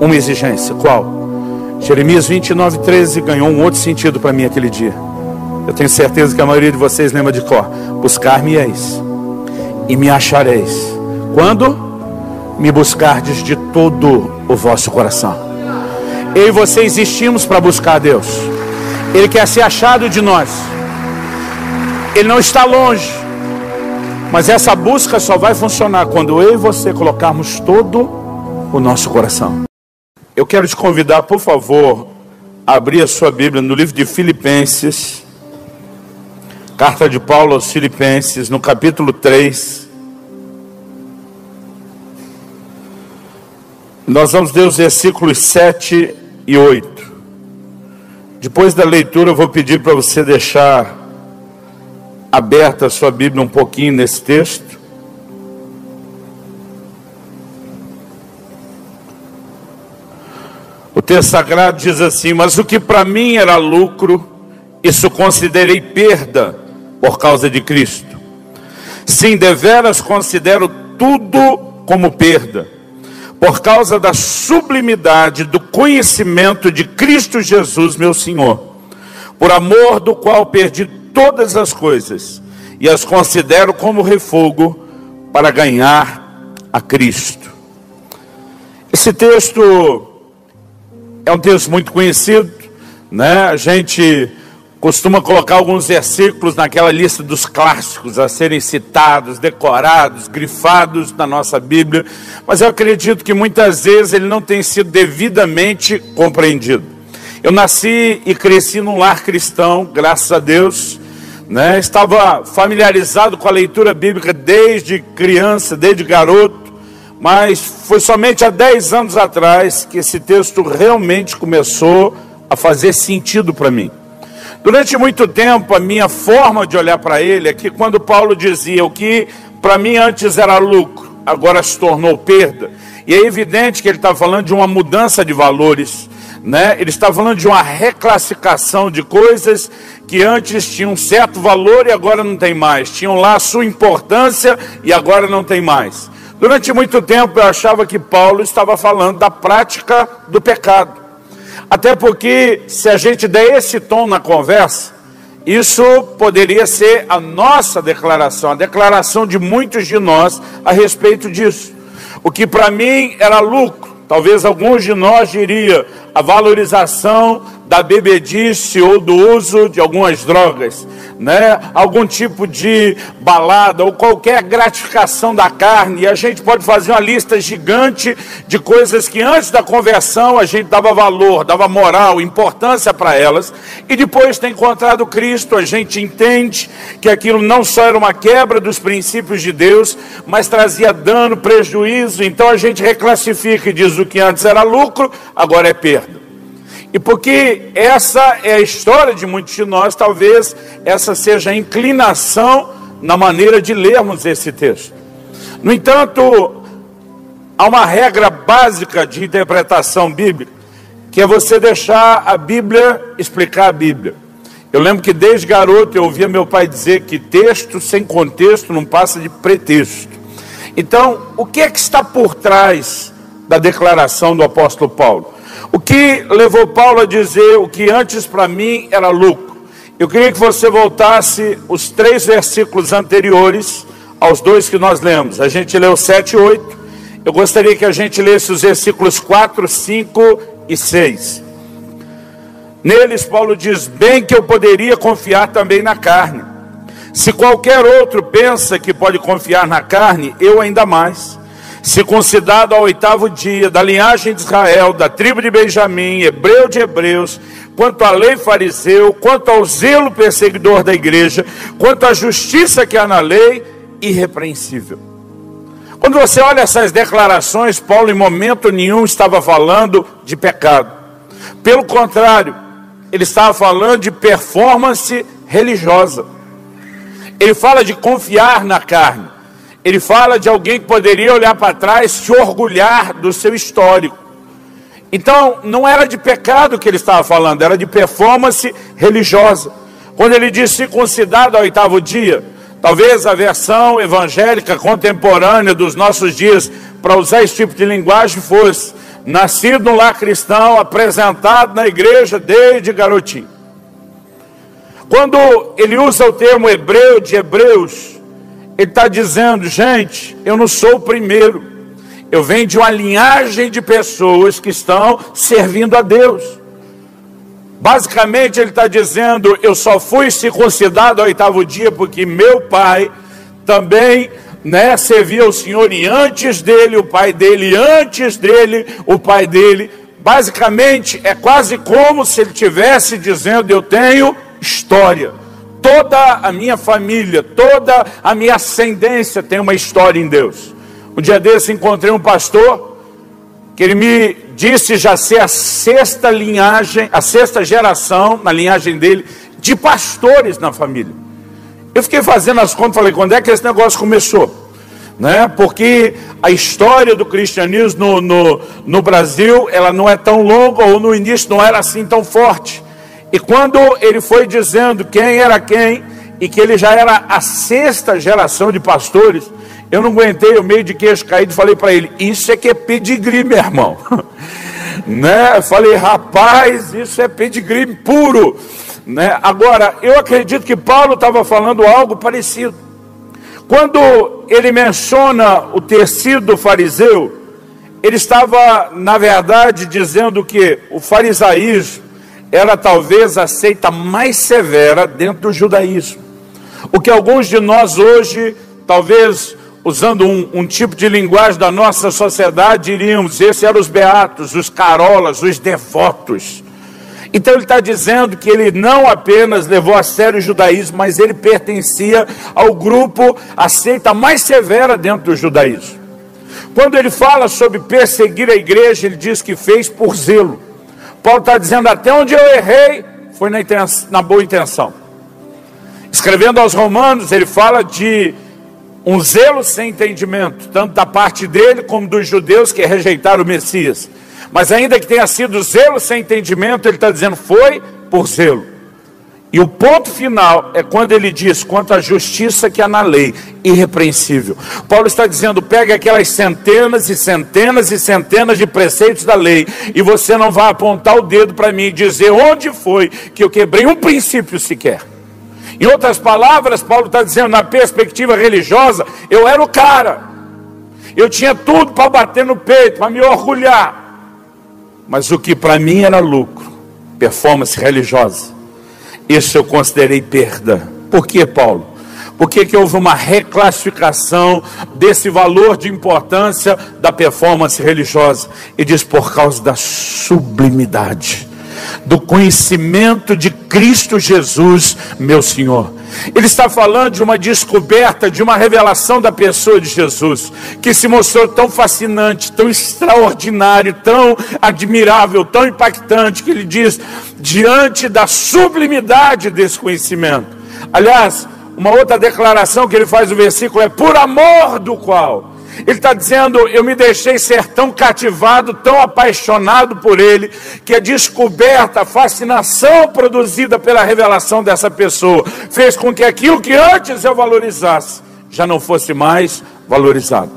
uma exigência. Qual? Jeremias 29:13 ganhou um outro sentido para mim aquele dia. Eu tenho certeza que a maioria de vocês lembra de cor. Buscar-me-eis e me achareis quando me buscardes de todo o vosso coração. Eu e você existimos para buscar a Deus. Ele quer ser achado de nós. Ele não está longe. Mas essa busca só vai funcionar quando eu e você colocarmos todo o nosso coração. Eu quero te convidar, por favor, a abrir a sua Bíblia no livro de Filipenses, carta de Paulo aos Filipenses, no capítulo 3. Nós vamos ler os versículos 7 e 8. Depois da leitura eu vou pedir para você deixar aberta a sua Bíblia um pouquinho nesse texto. O texto sagrado diz assim: mas o que para mim era lucro, isso considerei perda por causa de Cristo. Sim, deveras considero tudo como perda, por causa da sublimidade do conhecimento de Cristo Jesus, meu Senhor, por amor do qual perdi todas as coisas e as considero como refúgio para ganhar a Cristo. Esse texto é um texto muito conhecido, né? A gente costuma colocar alguns versículos naquela lista dos clássicos a serem citados, decorados, grifados na nossa Bíblia, mas eu acredito que muitas vezes ele não tem sido devidamente compreendido. Eu nasci e cresci num lar cristão, graças a Deus, né? Estava familiarizado com a leitura bíblica desde criança, desde garoto, mas foi somente há 10 anos atrás que esse texto realmente começou a fazer sentido para mim. Durante muito tempo, a minha forma de olhar para ele é que quando Paulo dizia o que para mim antes era lucro, agora se tornou perda, e é evidente que ele está falando de uma mudança de valores, né? Ele está falando de uma reclassificação de coisas que antes tinham um certo valor e agora não tem mais, tinham lá a sua importância e agora não tem mais. Durante muito tempo eu achava que Paulo estava falando da prática do pecado. Até porque, se a gente der esse tom na conversa, isso poderia ser a nossa declaração, a declaração de muitos de nós a respeito disso. O que para mim era lucro, talvez alguns de nós diriam a valorização da bebedice ou do uso de algumas drogas, né? Algum tipo de balada ou qualquer gratificação da carne, e a gente pode fazer uma lista gigante de coisas que antes da conversão a gente dava valor, dava moral, importância para elas, e depois de ter encontrado Cristo a gente entende que aquilo não só era uma quebra dos princípios de Deus, mas trazia dano, prejuízo, então a gente reclassifica e diz o que antes era lucro, agora é perda. E porque essa é a história de muitos de nós, talvez essa seja a inclinação na maneira de lermos esse texto. No entanto, há uma regra básica de interpretação bíblica, que é você deixar a Bíblia explicar a Bíblia. Eu lembro que desde garoto eu ouvia meu pai dizer que texto sem contexto não passa de pretexto. Então, o que é que está por trás da declaração do apóstolo Paulo? O que levou Paulo a dizer o que antes para mim era lucro? Eu queria que você voltasse os 3 versículos anteriores aos 2 que nós lemos. A gente leu 7 e 8. Eu gostaria que a gente lesse os versículos 4, 5 e 6. Neles Paulo diz: bem que eu poderia confiar também na carne. Se qualquer outro pensa que pode confiar na carne, eu ainda mais. Circuncidado ao 8º dia, da linhagem de Israel, da tribo de Benjamim, hebreu de hebreus, quanto à lei fariseu, quanto ao zelo perseguidor da igreja, quanto à justiça que há na lei, irrepreensível. Quando você olha essas declarações, Paulo em momento nenhum estava falando de pecado. Pelo contrário, ele estava falando de performance religiosa. Ele fala de confiar na carne. Ele fala de alguém que poderia olhar para trás, se orgulhar do seu histórico. Então, não era de pecado que ele estava falando, era de performance religiosa. Quando ele diz circuncidado ao 8º dia, talvez a versão evangélica contemporânea dos nossos dias, para usar esse tipo de linguagem, fosse, nascido no lar cristão, apresentado na igreja desde garotinho. Quando ele usa o termo hebreu de Hebreus, ele está dizendo, gente, eu não sou o primeiro. Eu venho de uma linhagem de pessoas que estão servindo a Deus. Basicamente ele está dizendo, eu só fui circuncidado ao 8º dia porque meu pai também servia ao Senhor, e antes dele, o pai dele, antes dele, o pai dele. Basicamente é quase como se ele estivesse dizendo, eu tenho história. Toda a minha família, toda a minha ascendência tem uma história em Deus. Um dia desse encontrei um pastor que ele me disse já ser a sexta linhagem, a sexta geração na linhagem dele de pastores na família. Eu fiquei fazendo as contas, falei, quando é que esse negócio começou? Porque a história do cristianismo no Brasil, ela não é tão longa, ou no início não era assim tão forte. E quando ele foi dizendo quem era quem, e que ele já era a sexta geração de pastores, eu não aguentei, eu meio de queixo caído, falei para ele, isso é que é pedigree, meu irmão. Falei, rapaz, isso é pedigree puro. Agora, eu acredito que Paulo estava falando algo parecido. Quando ele menciona o ter sido fariseu, ele estava, na verdade, dizendo que o farisaísmo era talvez a seita mais severa dentro do judaísmo. O que alguns de nós hoje, talvez usando um tipo de linguagem da nossa sociedade, diríamos, esses eram os beatos, os carolas, os devotos. Então ele está dizendo que ele não apenas levou a sério o judaísmo, mas ele pertencia ao grupo, a seita mais severa dentro do judaísmo. Quando ele fala sobre perseguir a igreja, ele diz que fez por zelo. Paulo está dizendo, até onde eu errei, foi na boa intenção. Escrevendo aos Romanos, ele fala de um zelo sem entendimento, tanto da parte dele como dos judeus que rejeitaram o Messias. Mas ainda que tenha sido zelo sem entendimento, ele está dizendo, foi por zelo. E o ponto final é quando ele diz, quanto à justiça que há na lei, irrepreensível. Paulo está dizendo, pega aquelas centenas e centenas e centenas de preceitos da lei, e você não vai apontar o dedo para mim e dizer onde foi que eu quebrei um princípio sequer. Em outras palavras, Paulo está dizendo, na perspectiva religiosa, eu era o cara. Eu tinha tudo para bater no peito, para me orgulhar. Mas o que para mim era lucro, performance religiosa, isso eu considerei perda. Por que, Paulo? Por que houve uma reclassificação desse valor de importância da performance religiosa? E diz, por causa da sublimidade, do conhecimento de Cristo Jesus, meu Senhor. Ele está falando de uma descoberta, de uma revelação da pessoa de Jesus, que se mostrou tão fascinante, tão extraordinário, tão admirável, tão impactante, que ele diz, diante da sublimidade desse conhecimento. Aliás, uma outra declaração que ele faz no versículo é, por amor do qual. Ele está dizendo, eu me deixei ser tão cativado, tão apaixonado por ele, que a descoberta, a fascinação produzida pela revelação dessa pessoa, fez com que aquilo que antes eu valorizasse, já não fosse mais valorizado.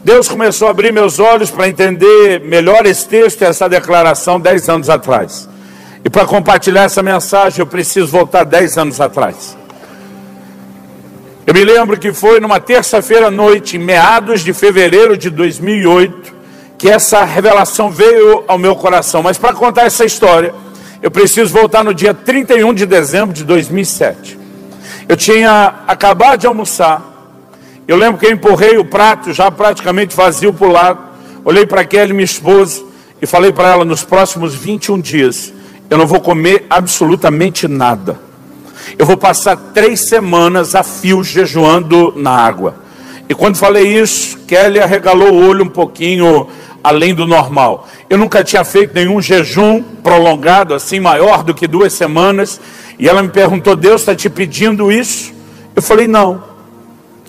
Deus começou a abrir meus olhos para entender melhor esse texto e essa declaração 10 anos atrás. E para compartilhar essa mensagem, eu preciso voltar 10 anos atrás. Eu me lembro que foi numa terça-feira à noite, em meados de fevereiro de 2008, que essa revelação veio ao meu coração. Mas para contar essa história, eu preciso voltar no dia 31 de dezembro de 2007. Eu tinha acabado de almoçar. Eu lembro que eu empurrei o prato, já praticamente vazio para o lado. Olhei para Kelly, minha esposa, e falei para ela, nos próximos 21 dias, eu não vou comer absolutamente nada. Eu vou passar 3 semanas a fio jejuando na água. E quando falei isso, Kelly arregalou o olho um pouquinho além do normal. Eu nunca tinha feito nenhum jejum prolongado, assim, maior do que 2 semanas. E ela me perguntou, Deus está te pedindo isso? Eu falei, não.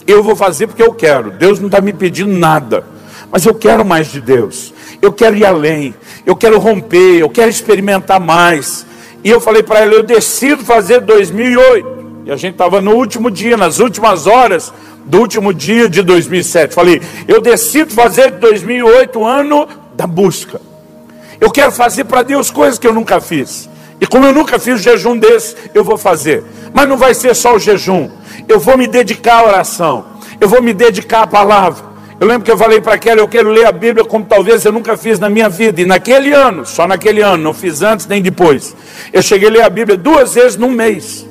Eu vou fazer porque eu quero. Deus não está me pedindo nada. Mas eu quero mais de Deus. Eu quero ir além. Eu quero romper. Eu quero experimentar mais. E eu falei para ela, eu decido fazer 2008. E a gente estava no último dia, nas últimas horas do último dia de 2007. Falei, eu decido fazer 2008 ano da busca. Eu quero fazer para Deus coisas que eu nunca fiz. E como eu nunca fiz jejum desse, eu vou fazer. Mas não vai ser só o jejum. Eu vou me dedicar à oração. Eu vou me dedicar à palavra. Eu lembro que eu falei para Kelly, eu quero ler a Bíblia como talvez eu nunca fiz na minha vida. E naquele ano, só naquele ano, não fiz antes nem depois, eu cheguei a ler a Bíblia 2 vezes num mês.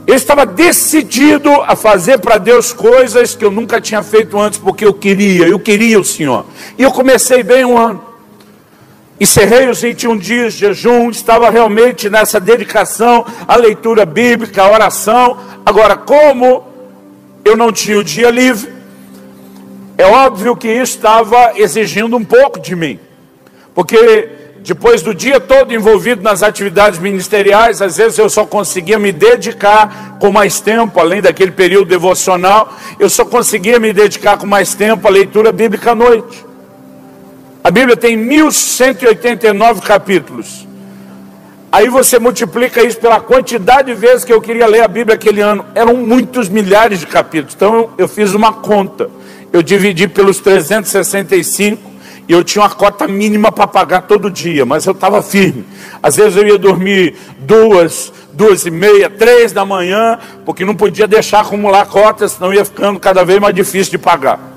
Eu estava decidido a fazer para Deus coisas que eu nunca tinha feito antes, porque eu queria o Senhor. E eu comecei bem um ano. Encerrei os 21 dias de jejum, estava realmente nessa dedicação à leitura bíblica, à oração. Agora, como eu não tinha o dia livre, é óbvio que isso estava exigindo um pouco de mim. Porque depois do dia todo envolvido nas atividades ministeriais, às vezes eu só conseguia me dedicar com mais tempo, além daquele período devocional, eu só conseguia me dedicar com mais tempo à leitura bíblica à noite. A Bíblia tem 1189 capítulos. Aí você multiplica isso pela quantidade de vezes que eu queria ler a Bíblia aquele ano. Eram muitos milhares de capítulos. Então eu fiz uma conta. Eu dividi pelos 365 e eu tinha uma cota mínima para pagar todo dia. Mas eu estava firme. Às vezes eu ia dormir 2h30, 3 da manhã, porque não podia deixar acumular cotas, senão ia ficando cada vez mais difícil de pagar.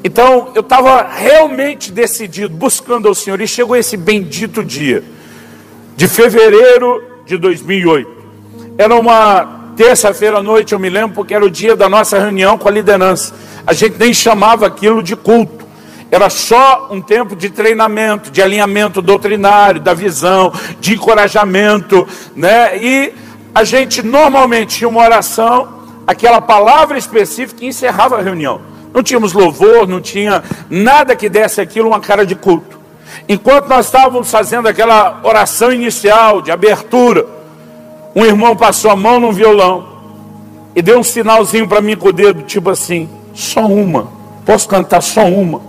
Então, eu estava realmente decidido, buscando ao Senhor, e chegou esse bendito dia, de fevereiro de 2008. Era uma terça-feira à noite, eu me lembro, porque era o dia da nossa reunião com a liderança. A gente nem chamava aquilo de culto. Era só um tempo de treinamento, de alinhamento doutrinário, da visão, de encorajamento, né? E a gente normalmente tinha uma oração, aquela palavra específica, e encerrava a reunião. Não tínhamos louvor, não tinha nada que desse aquilo uma cara de culto. Enquanto nós estávamos fazendo aquela oração inicial, de abertura, um irmão passou a mão no violão e deu um sinalzinho para mim com o dedo, tipo assim, só uma, posso cantar só uma?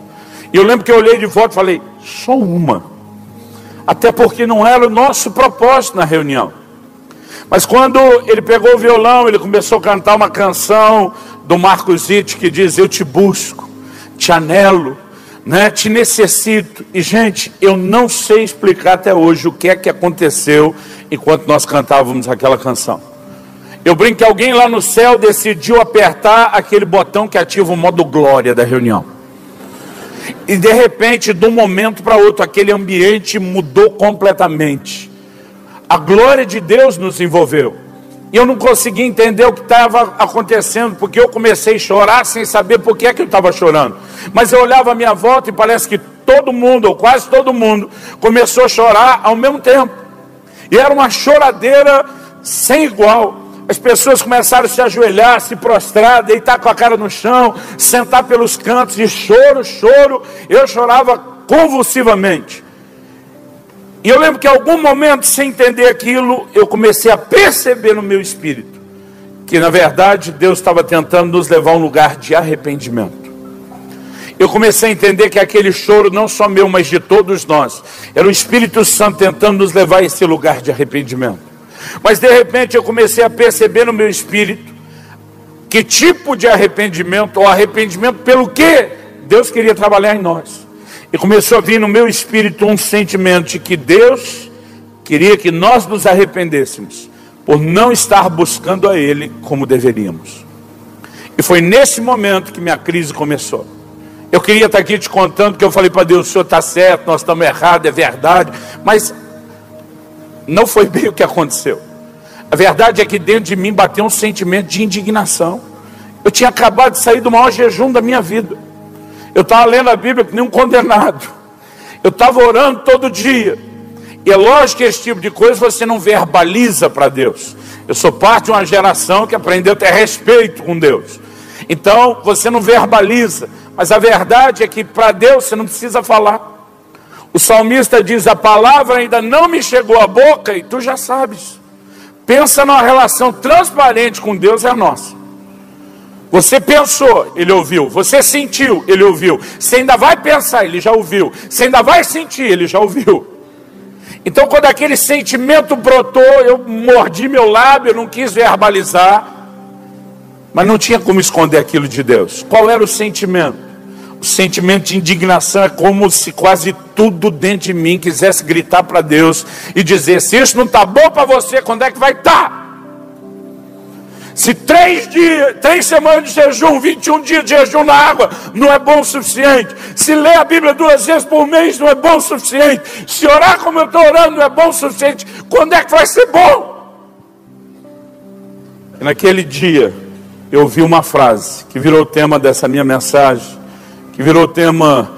E eu lembro que eu olhei de volta e falei, só uma. Até porque não era o nosso propósito na reunião. Mas quando ele pegou o violão, ele começou a cantar uma canção do Marcos Witt que diz, eu te busco, te anelo, né? Te necessito. E gente, eu não sei explicar até hoje o que é que aconteceu enquanto nós cantávamos aquela canção. Eu brinco que alguém lá no céu decidiu apertar aquele botão que ativa o modo glória da reunião. E de repente, de um momento para outro, aquele ambiente mudou completamente. A glória de Deus nos envolveu. E eu não conseguia entender o que estava acontecendo, porque eu comecei a chorar sem saber por que é que eu estava chorando. Mas eu olhava à minha volta e parece que todo mundo, ou quase todo mundo, começou a chorar ao mesmo tempo. E era uma choradeira sem igual. As pessoas começaram a se ajoelhar, se prostrar, deitar com a cara no chão, sentar pelos cantos, e choro. Eu chorava convulsivamente. E eu lembro que em algum momento, sem entender aquilo, eu comecei a perceber no meu espírito que na verdade Deus estava tentando nos levar a um lugar de arrependimento. Eu comecei a entender que aquele choro, não só meu, mas de todos nós, era o Espírito Santo tentando nos levar a esse lugar de arrependimento. Mas de repente eu comecei a perceber no meu espírito que tipo de arrependimento, ou arrependimento pelo que Deus queria trabalhar em nós. E começou a vir no meu espírito um sentimento de que Deus queria que nós nos arrependêssemos por não estar buscando a Ele como deveríamos. E foi nesse momento que minha crise começou. Eu queria estar aqui te contando que eu falei para Deus, o Senhor está certo, nós estamos errados, é verdade. Mas não foi bem o que aconteceu. A verdade é que dentro de mim bateu um sentimento de indignação. Eu tinha acabado de sair do maior jejum da minha vida. Eu estava lendo a Bíblia que nem um condenado. Eu estava orando todo dia. E é lógico que esse tipo de coisa você não verbaliza para Deus. Eu sou parte de uma geração que aprendeu a ter respeito com Deus. Então você não verbaliza. Mas a verdade é que para Deus você não precisa falar. O salmista diz, a palavra ainda não me chegou à boca e tu já sabes. Pensa numa relação transparente com Deus, é a nossa. Você pensou, Ele ouviu. Você sentiu, Ele ouviu. Você ainda vai pensar, Ele já ouviu. Você ainda vai sentir, Ele já ouviu. Então quando aquele sentimento brotou, eu mordi meu lábio, eu não quis verbalizar. Mas não tinha como esconder aquilo de Deus. Qual era o sentimento? O sentimento de indignação é como se quase tudo dentro de mim quisesse gritar para Deus e dizer: se isso não está bom para você, quando é que vai estar? Se 3 semanas de jejum, 21 dias de jejum na água não é bom o suficiente, se ler a Bíblia 2 vezes por mês não é bom o suficiente, se orar como eu estou orando não é bom o suficiente, quando é que vai ser bom? E naquele dia eu ouvi uma frase que virou o tema dessa minha mensagem, que virou o tema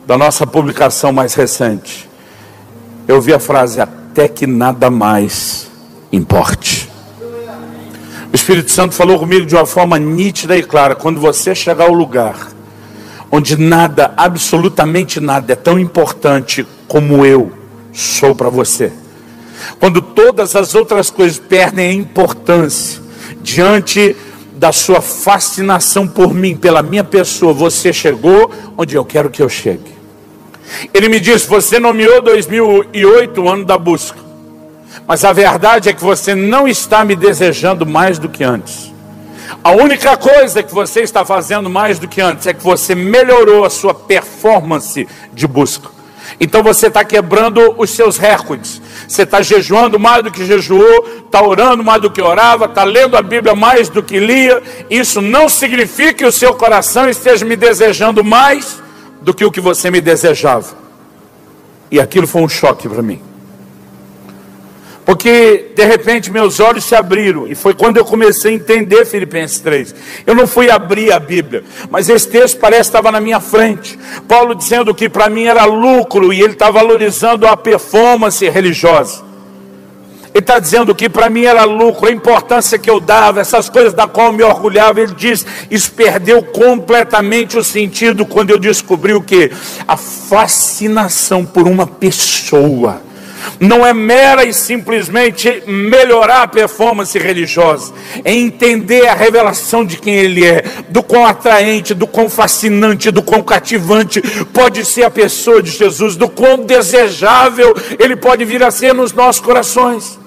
da nossa publicação mais recente. Eu ouvi a frase: até que nada mais importe. O Espírito Santo falou comigo de uma forma nítida e clara: quando você chegar ao lugar onde nada, absolutamente nada, é tão importante como eu sou para você, quando todas as outras coisas perdem a importância diante da sua fascinação por mim, pela minha pessoa, você chegou onde eu quero que eu chegue. Ele me disse: você nomeou 2008 o ano da busca, mas a verdade é que você não está me desejando mais do que antes. A única coisa que você está fazendo mais do que antes é que você melhorou a sua performance de busca. Então você está quebrando os seus recordes. Você está jejuando mais do que jejuou, está orando mais do que orava, está lendo a Bíblia mais do que lia. Isso não significa que o seu coração esteja me desejando mais do que o que você me desejava. E aquilo foi um choque para mim. Porque de repente meus olhos se abriram, e foi quando eu comecei a entender Filipenses 3. Eu não fui abrir a Bíblia, mas esse texto parece que estava na minha frente. Paulo dizendo que para mim era lucro, e ele está valorizando a performance religiosa. Ele está dizendo que para mim era lucro, a importância que eu dava, essas coisas da qual eu me orgulhava. Ele diz: isso perdeu completamente o sentido quando eu descobri o quê? A fascinação por uma pessoa. Não é mera e simplesmente melhorar a performance religiosa, é entender a revelação de quem Ele é, do quão atraente, do quão fascinante, do quão cativante pode ser a pessoa de Jesus, do quão desejável Ele pode vir a ser nos nossos corações.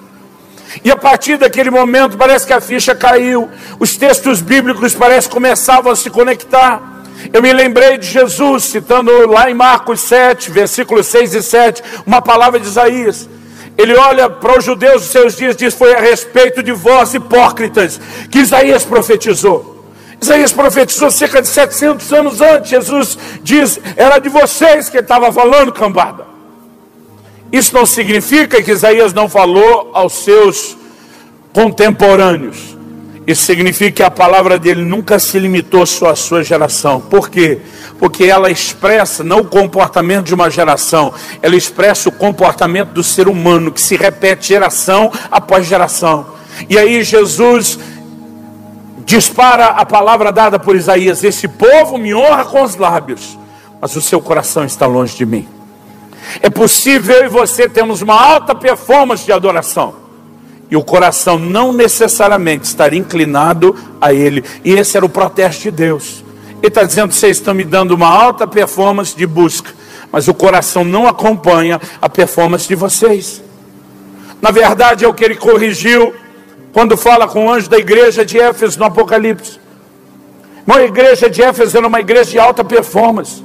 E a partir daquele momento parece que a ficha caiu, os textos bíblicos parece que começavam a se conectar. Eu me lembrei de Jesus, citando lá em Marcos 7, versículos 6 e 7, uma palavra de Isaías. Ele olha para os judeus dos seus dias e diz: foi a respeito de vós, hipócritas, que Isaías profetizou. Isaías profetizou cerca de 700 anos antes. Jesus diz: era de vocês que ele estava falando, cambada. Isso não significa que Isaías não falou aos seus contemporâneos. Isso significa que a palavra dele nunca se limitou só à sua geração. Por quê? Porque ela expressa não o comportamento de uma geração, ela expressa o comportamento do ser humano, que se repete geração após geração. E aí Jesus dispara a palavra dada por Isaías: esse povo me honra com os lábios, mas o seu coração está longe de mim. É possível eu e você termos uma alta performance de adoração, e o coração não necessariamente estar inclinado a Ele. E esse era o protesto de Deus. Ele está dizendo: vocês estão me dando uma alta performance de busca, mas o coração não acompanha a performance de vocês. Na verdade é o que ele corrigiu quando fala com o anjo da igreja de Éfeso no Apocalipse. Uma igreja de Éfeso era uma igreja de alta performance.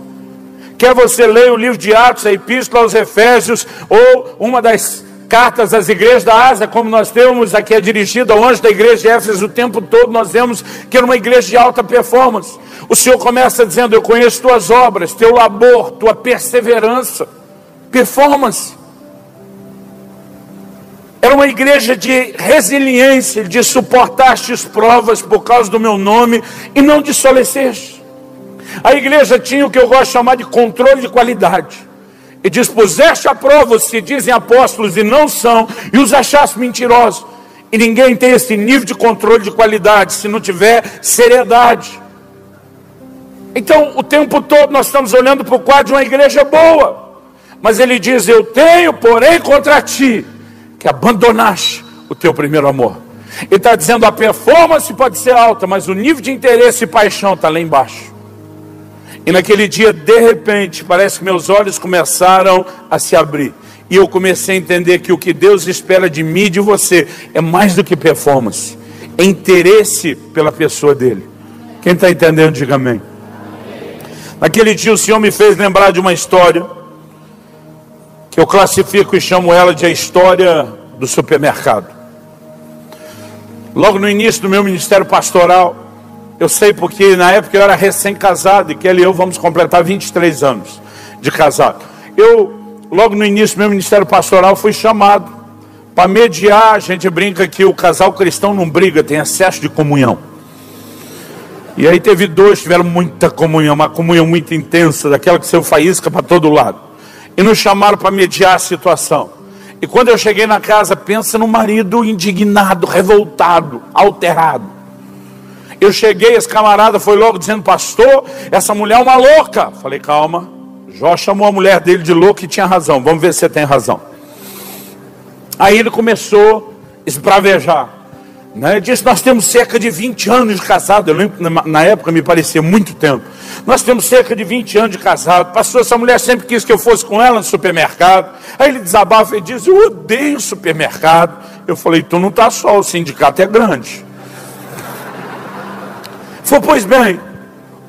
Quer você leia o livro de Atos, a Epístola aos Efésios, ou uma das cartas às igrejas da Ásia, como nós temos aqui, é dirigida ao anjo da igreja de Éfeso o tempo todo, nós vemos que era uma igreja de alta performance. O Senhor começa dizendo: eu conheço tuas obras, teu labor, tua perseverança. Performance. Era uma igreja de resiliência, de suportaste as provas por causa do meu nome e não desfaleceste. A igreja tinha o que eu gosto de chamar de controle de qualidade. E diz: puseste à prova os que dizem apóstolos e não são, e os achaste mentirosos. E ninguém tem esse nível de controle de qualidade se não tiver seriedade. Então o tempo todo nós estamos olhando para o quadro de uma igreja boa, mas ele diz: eu tenho porém contra ti que abandonaste o teu primeiro amor. Ele está dizendo: a performance pode ser alta, mas o nível de interesse e paixão está lá embaixo. E naquele dia, de repente, parece que meus olhos começaram a se abrir. E eu comecei a entender que o que Deus espera de mim e de você é mais do que performance. É interesse pela pessoa dele. Quem está entendendo, diga amém. Naquele dia o Senhor me fez lembrar de uma história que eu classifico e chamo ela de a história do supermercado. Logo no início do meu ministério pastoral, eu sei porque na época eu era recém-casado, e Kelly e eu vamos completar 23 anos de casado. Logo no início do meu ministério pastoral, fui chamado para mediar. A gente brinca que o casal cristão não briga, tem excesso de comunhão. E aí teve dois, tiveram muita comunhão, uma comunhão muito intensa, daquela que saiu faísca para todo lado. E nos chamaram para mediar a situação. E quando eu cheguei na casa, pensa no marido indignado, revoltado, alterado. Eu cheguei, esse camarada foi logo dizendo: pastor, essa mulher é uma louca. Falei: calma. Jó chamou a mulher dele de louca e tinha razão. Vamos ver se você tem razão. Aí ele começou a esbravejar. Ele disse: nós temos cerca de 20 anos de casado. Eu lembro que na época me parecia muito tempo. Nós temos cerca de 20 anos de casado. Pastor, essa mulher sempre quis que eu fosse com ela no supermercado. Aí ele desabafa e diz: eu odeio supermercado. Eu falei: tu não está só, o sindicato é grande. Falei: pois bem,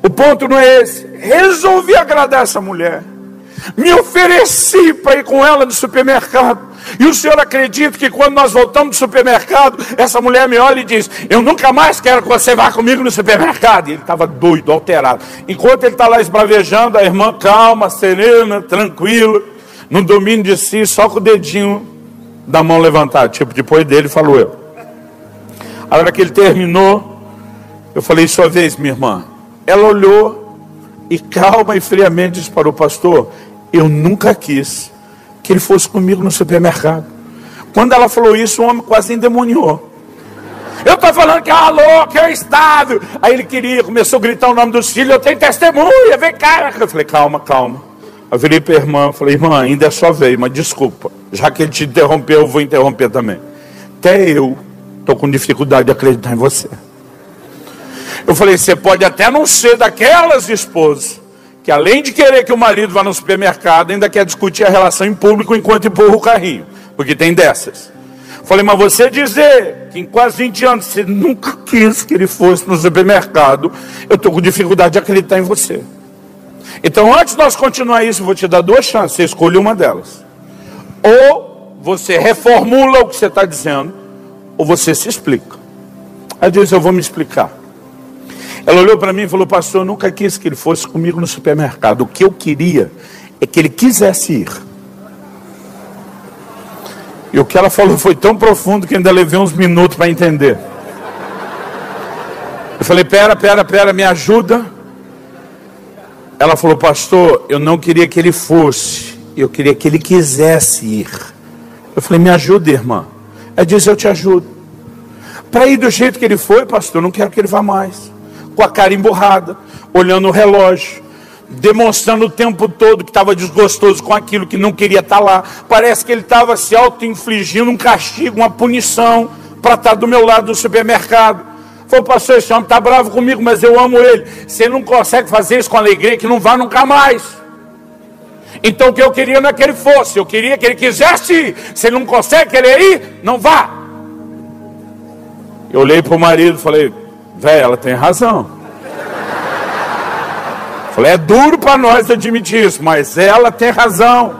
o ponto não é esse. Resolvi agradar essa mulher. Me ofereci para ir com ela no supermercado. E o senhor acredita que quando nós voltamos do supermercado, essa mulher me olha e diz: eu nunca mais quero que você vá comigo no supermercado. E ele estava doido, alterado. Enquanto ele está lá esbravejando, a irmã calma, serena, tranquila, no domínio de si, só com o dedinho da mão levantado. Tipo, depois dele falou eu. A hora que ele terminou, eu falei: sua vez, minha irmã. Ela olhou e calma e friamente disse para o pastor: eu nunca quis que ele fosse comigo no supermercado. Quando ela falou isso, o homem quase endemoniou. Eu estou falando que é uma louca, é estável. Aí ele começou a gritar o nome dos filhos: eu tenho testemunha, vem cá. Eu falei: calma, calma. Eu virei para a irmã, falei: irmã, ainda é sua vez, mas desculpa, já que ele te interrompeu, eu vou interromper também. Até eu estou com dificuldade de acreditar em você. Eu falei: você pode até não ser daquelas esposas que, além de querer que o marido vá no supermercado, ainda quer discutir a relação em público enquanto empurra o carrinho, porque tem dessas. Falei: mas você dizer que em quase 20 anos você nunca quis que ele fosse no supermercado, eu estou com dificuldade de acreditar em você. Então, antes de nós continuar isso, eu vou te dar duas chances. Você escolhe uma delas. Ou você reformula o que você está dizendo, ou você se explica. Aí diz: eu vou me explicar. Ela olhou para mim e falou: pastor, eu nunca quis que ele fosse comigo no supermercado. O que eu queria é que ele quisesse ir. E o que ela falou foi tão profundo que ainda levei uns minutos para entender. Eu falei: pera, me ajuda. Ela falou: pastor, eu não queria que ele fosse, eu queria que ele quisesse ir. Eu falei: me ajuda, irmã. Ela disse: eu te ajudo. Para ir do jeito que ele foi, pastor, eu não quero que ele vá mais. Com a cara emburrada, olhando o relógio, demonstrando o tempo todo que estava desgostoso com aquilo, que não queria estar lá. Parece que ele estava se auto-infligindo um castigo, uma punição, para estar do meu lado do supermercado. Falei: pastor, esse homem está bravo comigo, mas eu amo ele. Se ele não consegue fazer isso com alegria, que não vá nunca mais. Então o que eu queria não é que ele fosse, eu queria que ele quisesse ir. Se ele não consegue querer ir, não vá. Eu olhei para o marido e falei: velho, ela tem razão. Falei: é duro para nós admitir isso, mas ela tem razão.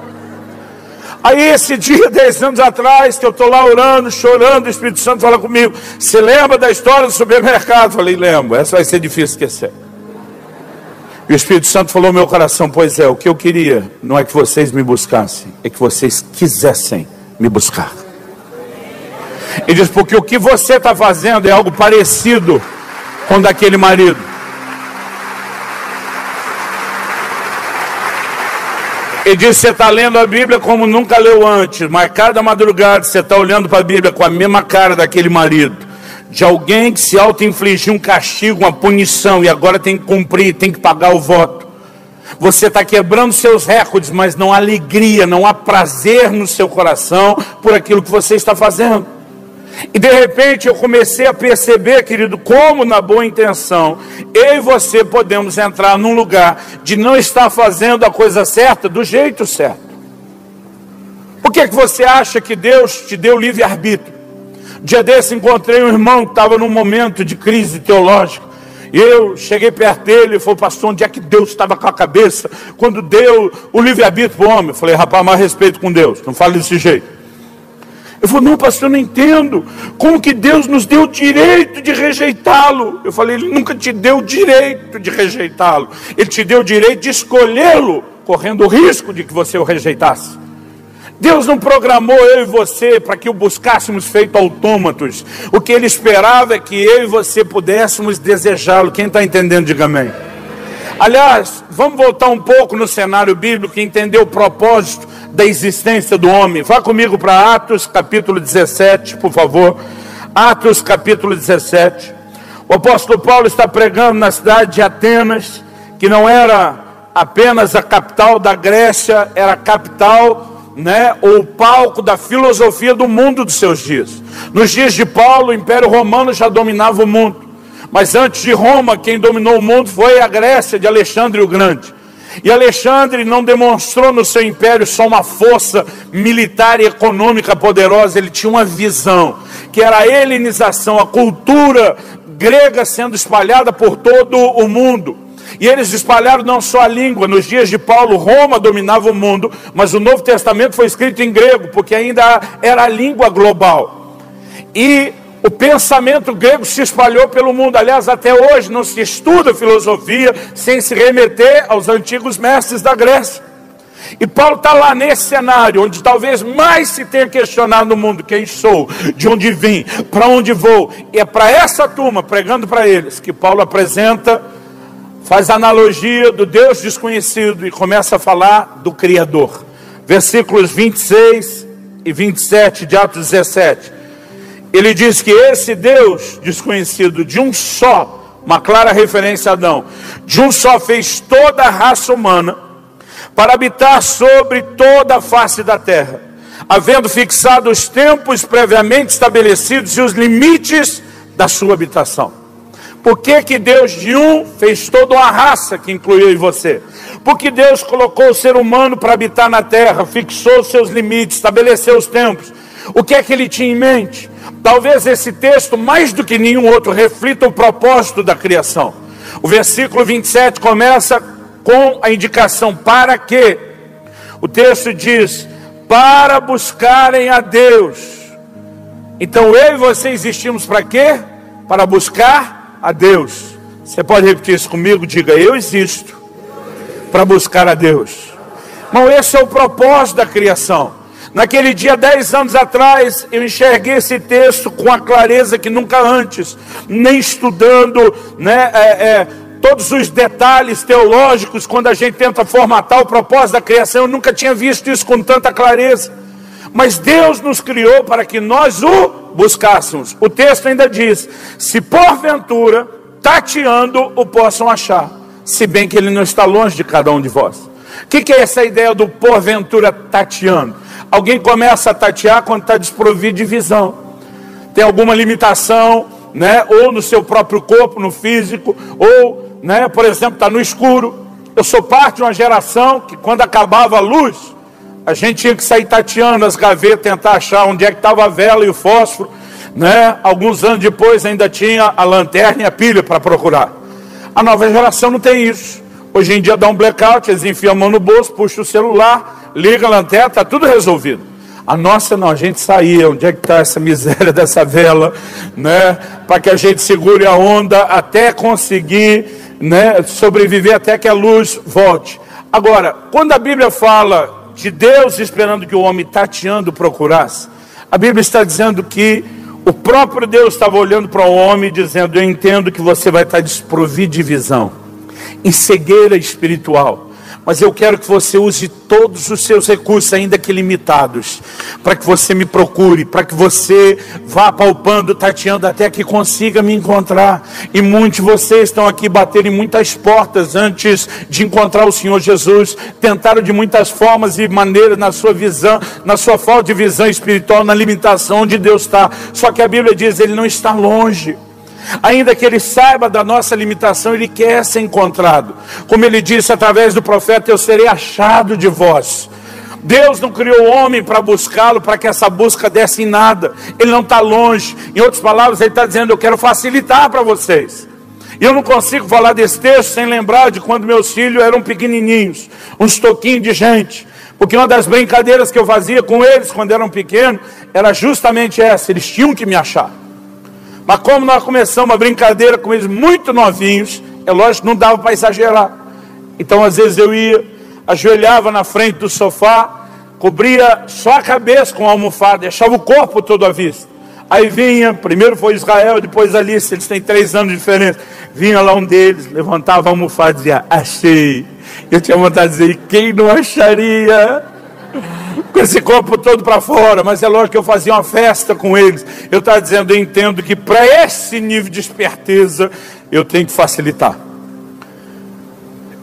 Aí esse dia, 10 anos atrás, que eu estou lá orando, chorando, o Espírito Santo fala comigo: você lembra da história do supermercado? Falei: lembro, essa vai ser difícil esquecer. E o Espírito Santo falou no meu coração: pois é, o que eu queria não é que vocês me buscassem, é que vocês quisessem me buscar. Ele diz: porque o que você está fazendo é algo parecido com daquele marido. Ele diz: você está lendo a Bíblia como nunca leu antes, mas cada madrugada você está olhando para a Bíblia com a mesma cara daquele marido, de alguém que se auto-infligiu um castigo, uma punição, e agora tem que cumprir, tem que pagar o voto. Você está quebrando seus recordes, mas não há alegria, não há prazer no seu coração por aquilo que você está fazendo. E de repente eu comecei a perceber, querido, como na boa intenção eu e você podemos entrar num lugar de não estar fazendo a coisa certa do jeito certo. Por que você acha que Deus te deu livre-arbítrio? Dia desse encontrei um irmão que estava num momento de crise teológica, E eu cheguei perto dele e falei: pastor, onde é que Deus estava com a cabeça quando deu o livre-arbítrio para o homem? Eu falei: rapaz, mais respeito com Deus, não fale desse jeito. Ele falou: não, pastor, eu não entendo. Como que Deus nos deu o direito de rejeitá-lo? Eu falei: ele nunca te deu o direito de rejeitá-lo. Ele te deu o direito de escolhê-lo, correndo o risco de que você o rejeitasse. Deus não programou eu e você para que o buscássemos feito autômatos. O que Ele esperava é que eu e você pudéssemos desejá-lo. Quem está entendendo, diga amém. Aliás, vamos voltar um pouco no cenário bíblico e entender o propósito da existência do homem. Vá comigo para Atos capítulo 17, por favor. Atos capítulo 17. O apóstolo Paulo está pregando na cidade de Atenas, que não era apenas a capital da Grécia, era a capital, ou o palco da filosofia do mundo dos seus dias. Nos dias de Paulo, o Império Romano já dominava o mundo. Mas antes de Roma, quem dominou o mundo foi a Grécia de Alexandre o Grande. E Alexandre não demonstrou no seu império só uma força militar e econômica poderosa. Ele tinha uma visão, que era a helenização, a cultura grega sendo espalhada por todo o mundo. E eles espalharam não só a língua. Nos dias de Paulo, Roma dominava o mundo, mas o Novo Testamento foi escrito em grego, porque ainda era a língua global. E o pensamento grego se espalhou pelo mundo. Aliás, até hoje não se estuda filosofia sem se remeter aos antigos mestres da Grécia. E Paulo está lá nesse cenário, onde talvez mais se tenha questionado no mundo: quem sou, de onde vim, para onde vou. E é para essa turma, pregando para eles, que Paulo apresenta, faz a analogia do Deus desconhecido e começa a falar do Criador. Versículos 26 e 27 de Atos 17. Ele diz que esse Deus desconhecido, de um só, uma clara referência a Adão, de um só fez toda a raça humana para habitar sobre toda a face da terra, havendo fixado os tempos previamente estabelecidos e os limites da sua habitação. Por que Deus de um fez toda uma raça que incluiu em você? Porque Deus colocou o ser humano para habitar na terra, fixou os seus limites, estabeleceu os tempos. O que é que Ele tinha em mente? Talvez esse texto, mais do que nenhum outro, reflita o propósito da criação. O versículo 27 começa com a indicação: para quê? O texto diz: para buscarem a Deus. Então eu e você existimos para quê? Para buscar a Deus. Você pode repetir isso comigo? Diga: eu existo para buscar a Deus. Irmão, esse é o propósito da criação. Naquele dia, 10 anos atrás, eu enxerguei esse texto com a clareza que nunca antes, nem estudando todos os detalhes teológicos, quando a gente tenta formatar o propósito da criação. Eu nunca tinha visto isso com tanta clareza. Mas Deus nos criou para que nós o buscássemos. O texto ainda diz: se porventura, tateando, o possam achar, se bem que Ele não está longe de cada um de vós. O que é essa ideia do porventura tateando? Alguém começa a tatear quando está desprovido de visão. Tem alguma limitação, ou no seu próprio corpo, no físico, ou, por exemplo, está no escuro. Eu sou parte de uma geração que, quando acabava a luz, a gente tinha que sair tateando as gavetas, tentar achar onde é que estava a vela e o fósforo. Alguns anos depois ainda tinha a lanterna e a pilha para procurar. A nova geração não tem isso. Hoje em dia dá um blackout, eles enfiam a mão no bolso, puxam o celular, liga a lanterna, está tudo resolvido. A nossa não, a gente saía: onde é que está essa miséria dessa vela, para que a gente segure a onda até conseguir, sobreviver até que a luz volte. Agora, quando a Bíblia fala de Deus esperando que o homem tateando procurasse, a Bíblia está dizendo que o próprio Deus estava olhando para o homem, dizendo: eu entendo que você vai estar desprovido de visão, em cegueira espiritual, mas eu quero que você use todos os seus recursos, ainda que limitados, para que você me procure, para que você vá palpando, tateando, até que consiga me encontrar. E muitos de vocês estão aqui batendo em muitas portas antes de encontrar o Senhor Jesus. Tentaram de muitas formas e maneiras, na sua visão, na sua falta de visão espiritual, na limitação onde Deus está. Só que a Bíblia diz: Ele não está longe. Ainda que Ele saiba da nossa limitação, Ele quer ser encontrado. Como Ele disse através do profeta: eu serei achado de vós. Deus não criou o homem para buscá-lo, para que essa busca desse em nada. Ele não está longe. Em outras palavras, Ele está dizendo: eu quero facilitar para vocês. E eu não consigo falar desse texto sem lembrar de quando meus filhos eram pequenininhos, uns toquinhos de gente. Porque uma das brincadeiras que eu fazia com eles quando eram pequenos era justamente essa: eles tinham que me achar. Mas como nós começamos uma brincadeira com eles muito novinhos, é lógico que não dava para exagerar. Então às vezes eu ia, ajoelhava na frente do sofá, cobria só a cabeça com a almofada, deixava o corpo todo à vista. Aí vinha, primeiro foi Israel, depois Alice, eles têm 3 anos de diferença. Vinha lá um deles, levantava a almofada e dizia: achei. Eu tinha vontade de dizer: quem não acharia? Com esse corpo todo para fora. Mas é lógico que eu fazia uma festa com eles. Eu estava dizendo: eu entendo que para esse nível de esperteza eu tenho que facilitar.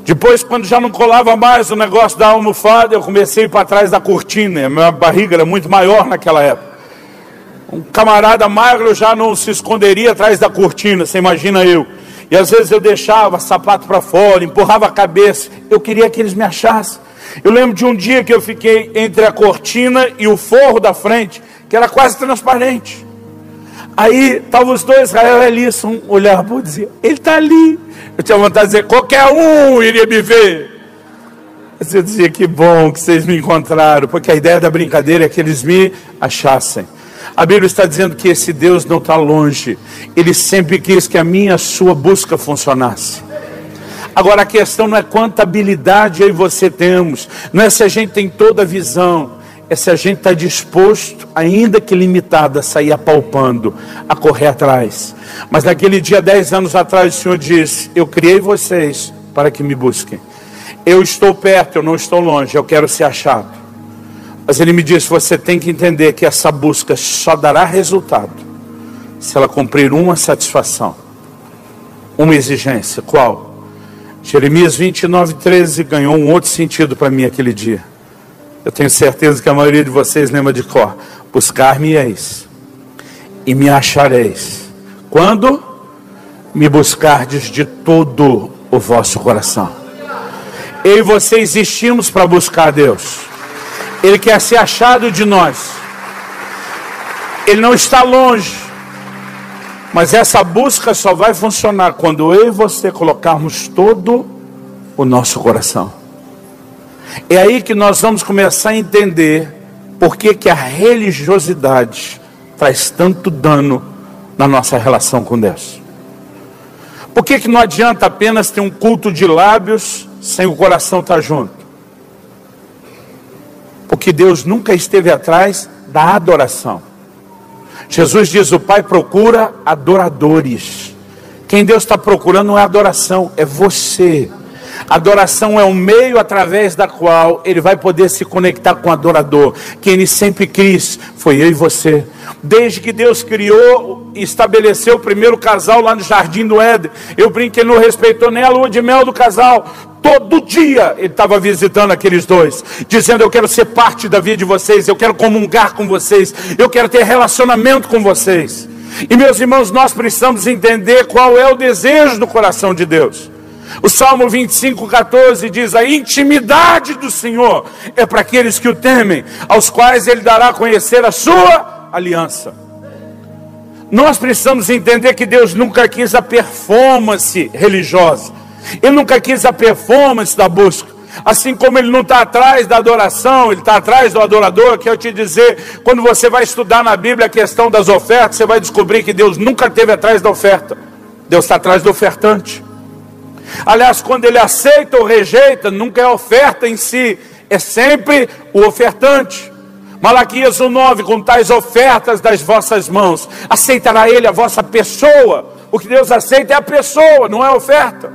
Depois, quando já não colava mais o negócio da almofada, eu comecei a ir para trás da cortina. Minha barriga era muito maior naquela época. Um camarada magro já não se esconderia atrás da cortina, você imagina eu. E às vezes eu deixava sapato para fora, empurrava a cabeça. Eu queria que eles me achassem. Eu lembro de um dia que eu fiquei entre a cortina e o forro da frente, que era quase transparente. Aí estavam os dois, Israel e Alice, um olhava para o outro e dizia: ele está ali. Eu tinha vontade de dizer: qualquer um iria me ver. Mas eu dizia: que bom que vocês me encontraram, porque a ideia da brincadeira é que eles me achassem. A Bíblia está dizendo que esse Deus não está longe. Ele sempre quis que a minha e a sua busca funcionasse. Agora a questão não é quanta habilidade eu e você temos, não é se a gente tem toda a visão, é se a gente está disposto, ainda que limitado, a sair apalpando, a correr atrás. Mas naquele dia, 10 anos atrás, o Senhor disse: eu criei vocês para que me busquem. Eu estou perto, eu não estou longe, eu quero ser achado. Mas Ele me disse: você tem que entender que essa busca só dará resultado se ela cumprir uma satisfação, uma exigência. Qual? Jeremias 29:13 ganhou um outro sentido para mim aquele dia. Eu tenho certeza que a maioria de vocês lembra de cor. Buscar-me-eis e me achareis quando me buscardes de todo o vosso coração. Eu e você existimos para buscar a Deus. Ele quer ser achado de nós. Ele não está longe. Mas essa busca só vai funcionar quando eu e você colocarmos todo o nosso coração. É aí que nós vamos começar a entender por que a religiosidade traz tanto dano na nossa relação com Deus. Por que não adianta apenas ter um culto de lábios sem o coração estar junto? Porque Deus nunca esteve atrás da adoração. Jesus diz: o Pai procura adoradores. Quem Deus está procurando não é adoração, é você. Adoração é um meio através da qual Ele vai poder se conectar com o adorador. Quem Ele sempre quis foi eu e você. Desde que Deus criou e estabeleceu o primeiro casal lá no Jardim do Éden, eu brinco que Ele não respeitou nem a lua de mel do casal. Todo dia Ele estava visitando aqueles dois, dizendo: eu quero ser parte da vida de vocês, eu quero comungar com vocês, eu quero ter relacionamento com vocês. E meus irmãos, nós precisamos entender qual é o desejo do coração de Deus. O Salmo 25:14 diz: a intimidade do Senhor é para aqueles que o temem, aos quais Ele dará a conhecer a sua aliança. Nós precisamos entender que Deus nunca quis a performance religiosa. Ele nunca quis a performance da busca. Assim como Ele não está atrás da adoração, Ele está atrás do adorador. Quero te dizer, quando você vai estudar na Bíblia a questão das ofertas, você vai descobrir que Deus nunca esteve atrás da oferta. Deus está atrás do ofertante. Aliás, quando Ele aceita ou rejeita, nunca é a oferta em si, é sempre o ofertante. Malaquias 1:9: com tais ofertas das vossas mãos, aceitará Ele a vossa pessoa. O que Deus aceita é a pessoa, não é a oferta.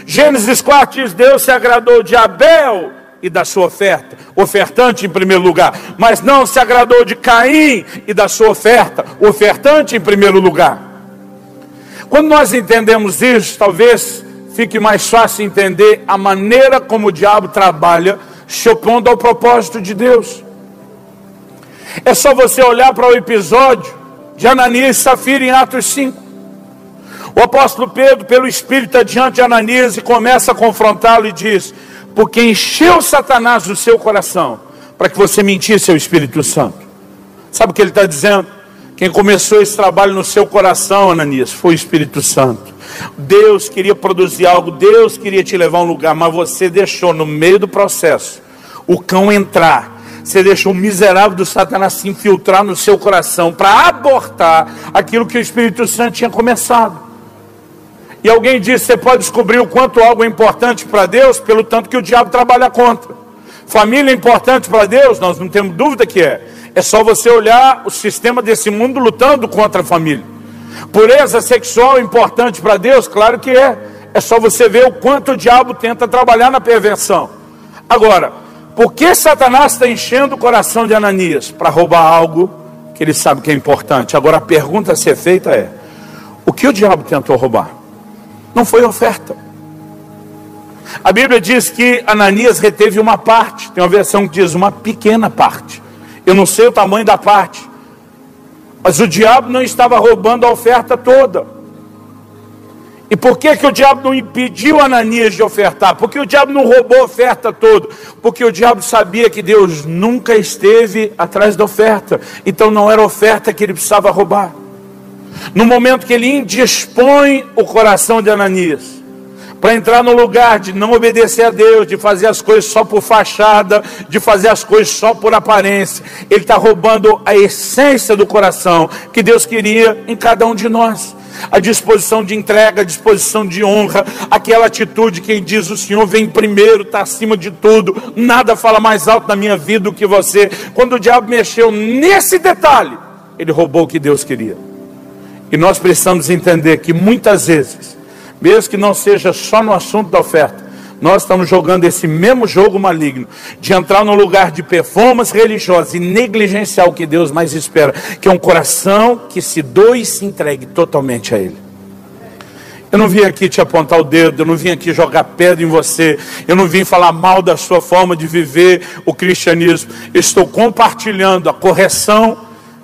Gênesis 4 diz: Deus se agradou de Abel e da sua oferta, ofertante em primeiro lugar, mas não se agradou de Caim e da sua oferta, ofertante em primeiro lugar. Quando nós entendemos isso, talvez fique mais fácil entender a maneira como o diabo trabalha, se opondo ao propósito de Deus. É só você olhar para o episódio de Ananias e Safira em Atos 5. O apóstolo Pedro, pelo Espírito, está diante de Ananias e começa a confrontá-lo e diz: porque encheu Satanás o seu coração para que você mentisse ao Espírito Santo. Sabe o que ele está dizendo? Quem começou esse trabalho no seu coração, Ananias, foi o Espírito Santo. Deus queria produzir algo, Deus queria te levar a um lugar, mas você deixou no meio do processo o cão entrar. Você deixou o miserável do Satanás se infiltrar no seu coração para abortar aquilo que o Espírito Santo tinha começado. E alguém disse, você pode descobrir o quanto algo é importante para Deus pelo tanto que o diabo trabalha contra. Família é importante para Deus? Nós não temos dúvida que é. É só você olhar o sistema desse mundo lutando contra a família. Pureza sexual é importante para Deus? Claro que é. É só você ver o quanto o diabo tenta trabalhar na perversão. Agora, por que Satanás está enchendo o coração de Ananias? Para roubar algo que ele sabe que é importante. Agora a pergunta a ser feita é, o que o diabo tentou roubar? Não foi oferta. A Bíblia diz que Ananias reteve uma parte. Tem uma versão que diz uma pequena parte. Eu não sei o tamanho da parte. Mas o diabo não estava roubando a oferta toda. E por que o diabo não impediu Ananias de ofertar? Porque o diabo não roubou a oferta toda. Porque o diabo sabia que Deus nunca esteve atrás da oferta. Então não era a oferta que ele precisava roubar. No momento que ele indispõe o coração de Ananias para entrar no lugar de não obedecer a Deus, de fazer as coisas só por fachada, de fazer as coisas só por aparência, ele está roubando a essência do coração que Deus queria em cada um de nós. A disposição de entrega, a disposição de honra, aquela atitude, quem diz o Senhor vem primeiro, está acima de tudo, nada fala mais alto na minha vida do que você. Quando o diabo mexeu nesse detalhe, ele roubou o que Deus queria. E nós precisamos entender que muitas vezes, mesmo que não seja só no assunto da oferta, nós estamos jogando esse mesmo jogo maligno, de entrar no lugar de performance religiosa e negligenciar o que Deus mais espera, que é um coração que se doe e se entregue totalmente a Ele. Eu não vim aqui te apontar o dedo, eu não vim aqui jogar pedra em você, eu não vim falar mal da sua forma de viver o cristianismo. Eu estou compartilhando a correção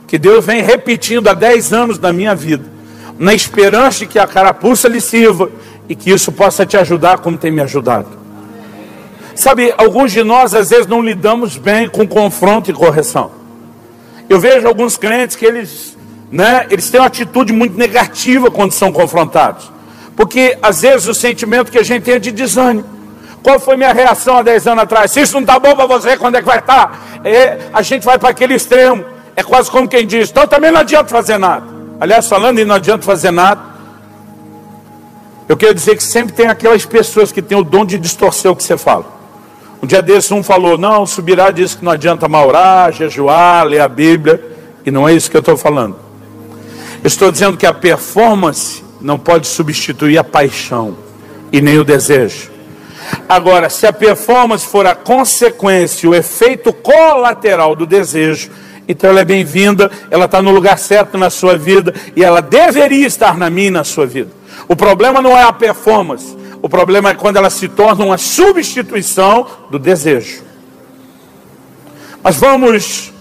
que Deus vem repetindo há 10 anos da minha vida, na esperança de que a carapuça lhe sirva e que isso possa te ajudar como tem me ajudado. Sabe, alguns de nós às vezes não lidamos bem com confronto e correção. Eu vejo alguns crentes que eles têm uma atitude muito negativa quando são confrontados, porque às vezes o sentimento que a gente tem é de desânimo. Qual foi minha reação há 10 anos atrás? Se isso não está bom para você, quando é que vai estar? A gente vai para aquele extremo. É quase como quem diz, então também não adianta fazer nada. Aliás, falando em não adianta fazer nada, eu quero dizer que sempre tem aquelas pessoas que têm o dom de distorcer o que você fala. Um dia desses um falou, não, Subirá disse que não adianta mais orar, jejuar, ler a Bíblia. E não é isso que eu estou falando. Eu estou dizendo que a performance não pode substituir a paixão e nem o desejo. Agora, se a performance for a consequência, o efeito colateral do desejo, então ela é bem-vinda, ela está no lugar certo na sua vida, e ela deveria estar na minha e na sua vida. O problema não é a performance, o problema é quando ela se torna uma substituição do desejo. Mas vamos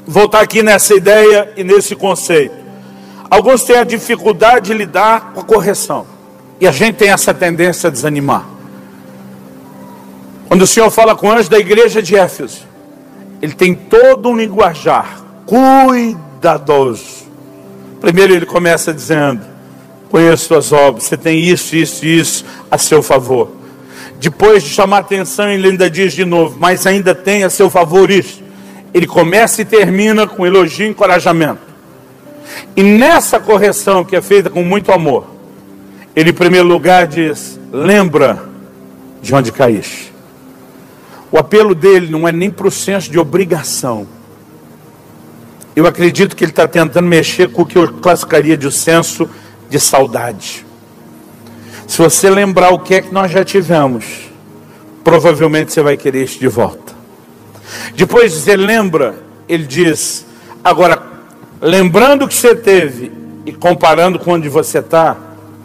voltar aqui nessa ideia e nesse conceito. Alguns têm a dificuldade de lidar com a correção, e a gente tem essa tendência a desanimar. Quando o Senhor fala com o anjo da igreja de Éfeso, ele tem todo um linguajar cuidadoso. Primeiro ele começa dizendo, conheço suas obras, você tem isso, isso e isso a seu favor. Depois de chamar atenção, ele ainda diz de novo, mas ainda tem a seu favor isso. Ele começa e termina com elogio e encorajamento. E nessa correção que é feita com muito amor, ele em primeiro lugar diz, lembra de onde caíste. O apelo dele não é nem para o senso de obrigação. Eu acredito que ele está tentando mexer com o que eu classificaria de um senso de saudade. Se você lembrar o que é que nós já tivemos, provavelmente você vai querer isso de volta. Depois de dizer lembra, ele diz, agora, lembrando o que você teve e comparando com onde você está,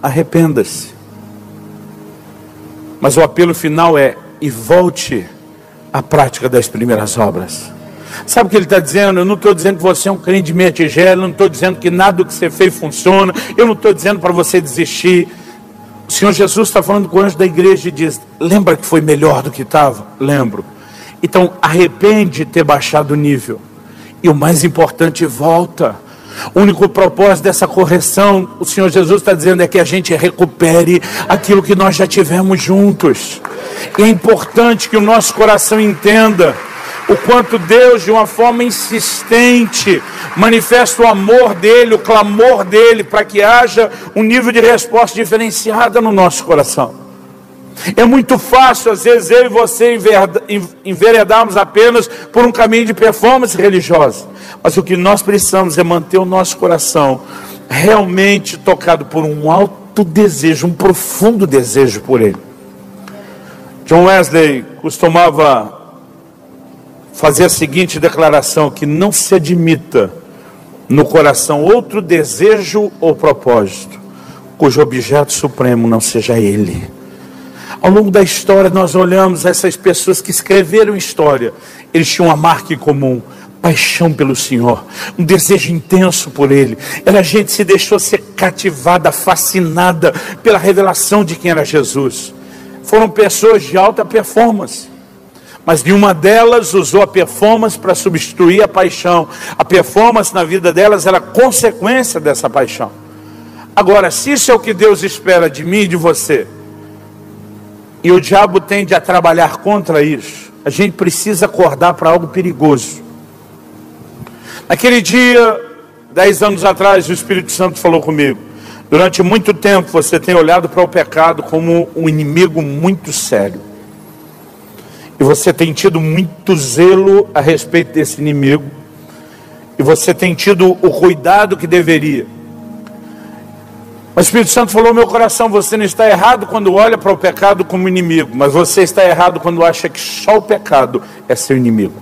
arrependa-se. Mas o apelo final é, e volte a prática das primeiras obras. Sabe o que ele está dizendo? Eu não estou dizendo que você é um crente de meia tigela, eu não estou dizendo que nada do que você fez funciona, eu não estou dizendo para você desistir. O Senhor Jesus está falando com o anjo da igreja e diz, lembra que foi melhor do que estava? Lembro. Então arrepende de ter baixado o nível. E o mais importante, volta. O único propósito dessa correção, o Senhor Jesus está dizendo, é que a gente recupere aquilo que nós já tivemos juntos. E é importante que o nosso coração entenda o quanto Deus, de uma forma insistente, manifesta o amor dele, o clamor dele, para que haja um nível de resposta diferenciada no nosso coração. É muito fácil, às vezes, eu e você enveredarmos apenas por um caminho de performance religiosa. Mas o que nós precisamos é manter o nosso coração realmente tocado por um alto desejo, um profundo desejo por ele. John Wesley costumava fazer a seguinte declaração: que não se admita no coração outro desejo ou propósito, cujo objeto supremo não seja ele. Ao longo da história nós olhamos essas pessoas que escreveram história. Eles tinham uma marca em comum: paixão pelo Senhor, um desejo intenso por Ele. A gente se deixou ser cativada, fascinada pela revelação de quem era Jesus. Foram pessoas de alta performance, mas nenhuma delas usou a performance para substituir a paixão. A performance na vida delas era consequência dessa paixão. Agora, se isso é o que Deus espera de mim e de você, e o diabo tende a trabalhar contra isso, a gente precisa acordar para algo perigoso. Naquele dia, 10 anos atrás, o Espírito Santo falou comigo: durante muito tempo você tem olhado para o pecado como um inimigo muito sério, e você tem tido muito zelo a respeito desse inimigo, e você tem tido o cuidado que deveria. Mas o Espírito Santo falou ao meu coração: você não está errado quando olha para o pecado como inimigo, mas você está errado quando acha que só o pecado é seu inimigo.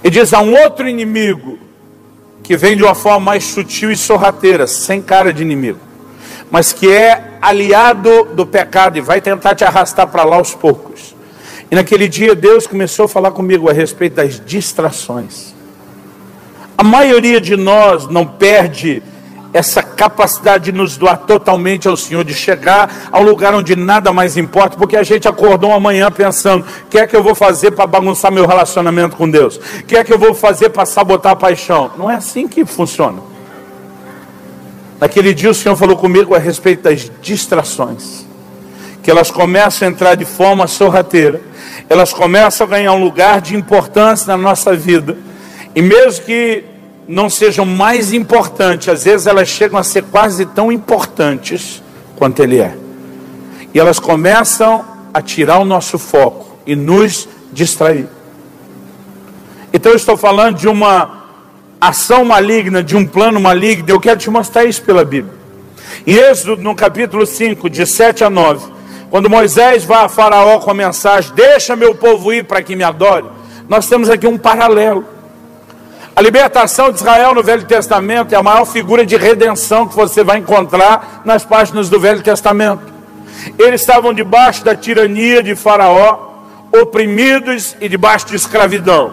E diz: há um outro inimigo que vem de uma forma mais sutil e sorrateira, sem cara de inimigo, mas que é aliado do pecado e vai tentar te arrastar para lá aos poucos. E naquele dia Deus começou a falar comigo a respeito das distrações. A maioria de nós não perde essa capacidade de nos doar totalmente ao Senhor, de chegar ao lugar onde nada mais importa, porque a gente acordou uma manhã pensando: o que é que eu vou fazer para bagunçar meu relacionamento com Deus? O que é que eu vou fazer para sabotar a paixão? Não é assim que funciona. Naquele dia o Senhor falou comigo a respeito das distrações, que elas começam a entrar de forma sorrateira, elas começam a ganhar um lugar de importância na nossa vida, e mesmo que não sejam mais importantes, às vezes elas chegam a ser quase tão importantes quanto ele é. E elas começam a tirar o nosso foco e nos distrair. Então eu estou falando de uma ação maligna, de um plano maligno. Eu quero te mostrar isso pela Bíblia. Em Êxodo, no capítulo 5, de 7 a 9, quando Moisés vai a Faraó com a mensagem: deixa meu povo ir para que me adore, nós temos aqui um paralelo. A libertação de Israel no Velho Testamento é a maior figura de redenção que você vai encontrar nas páginas do Velho Testamento. Eles estavam debaixo da tirania de Faraó, oprimidos e debaixo de escravidão.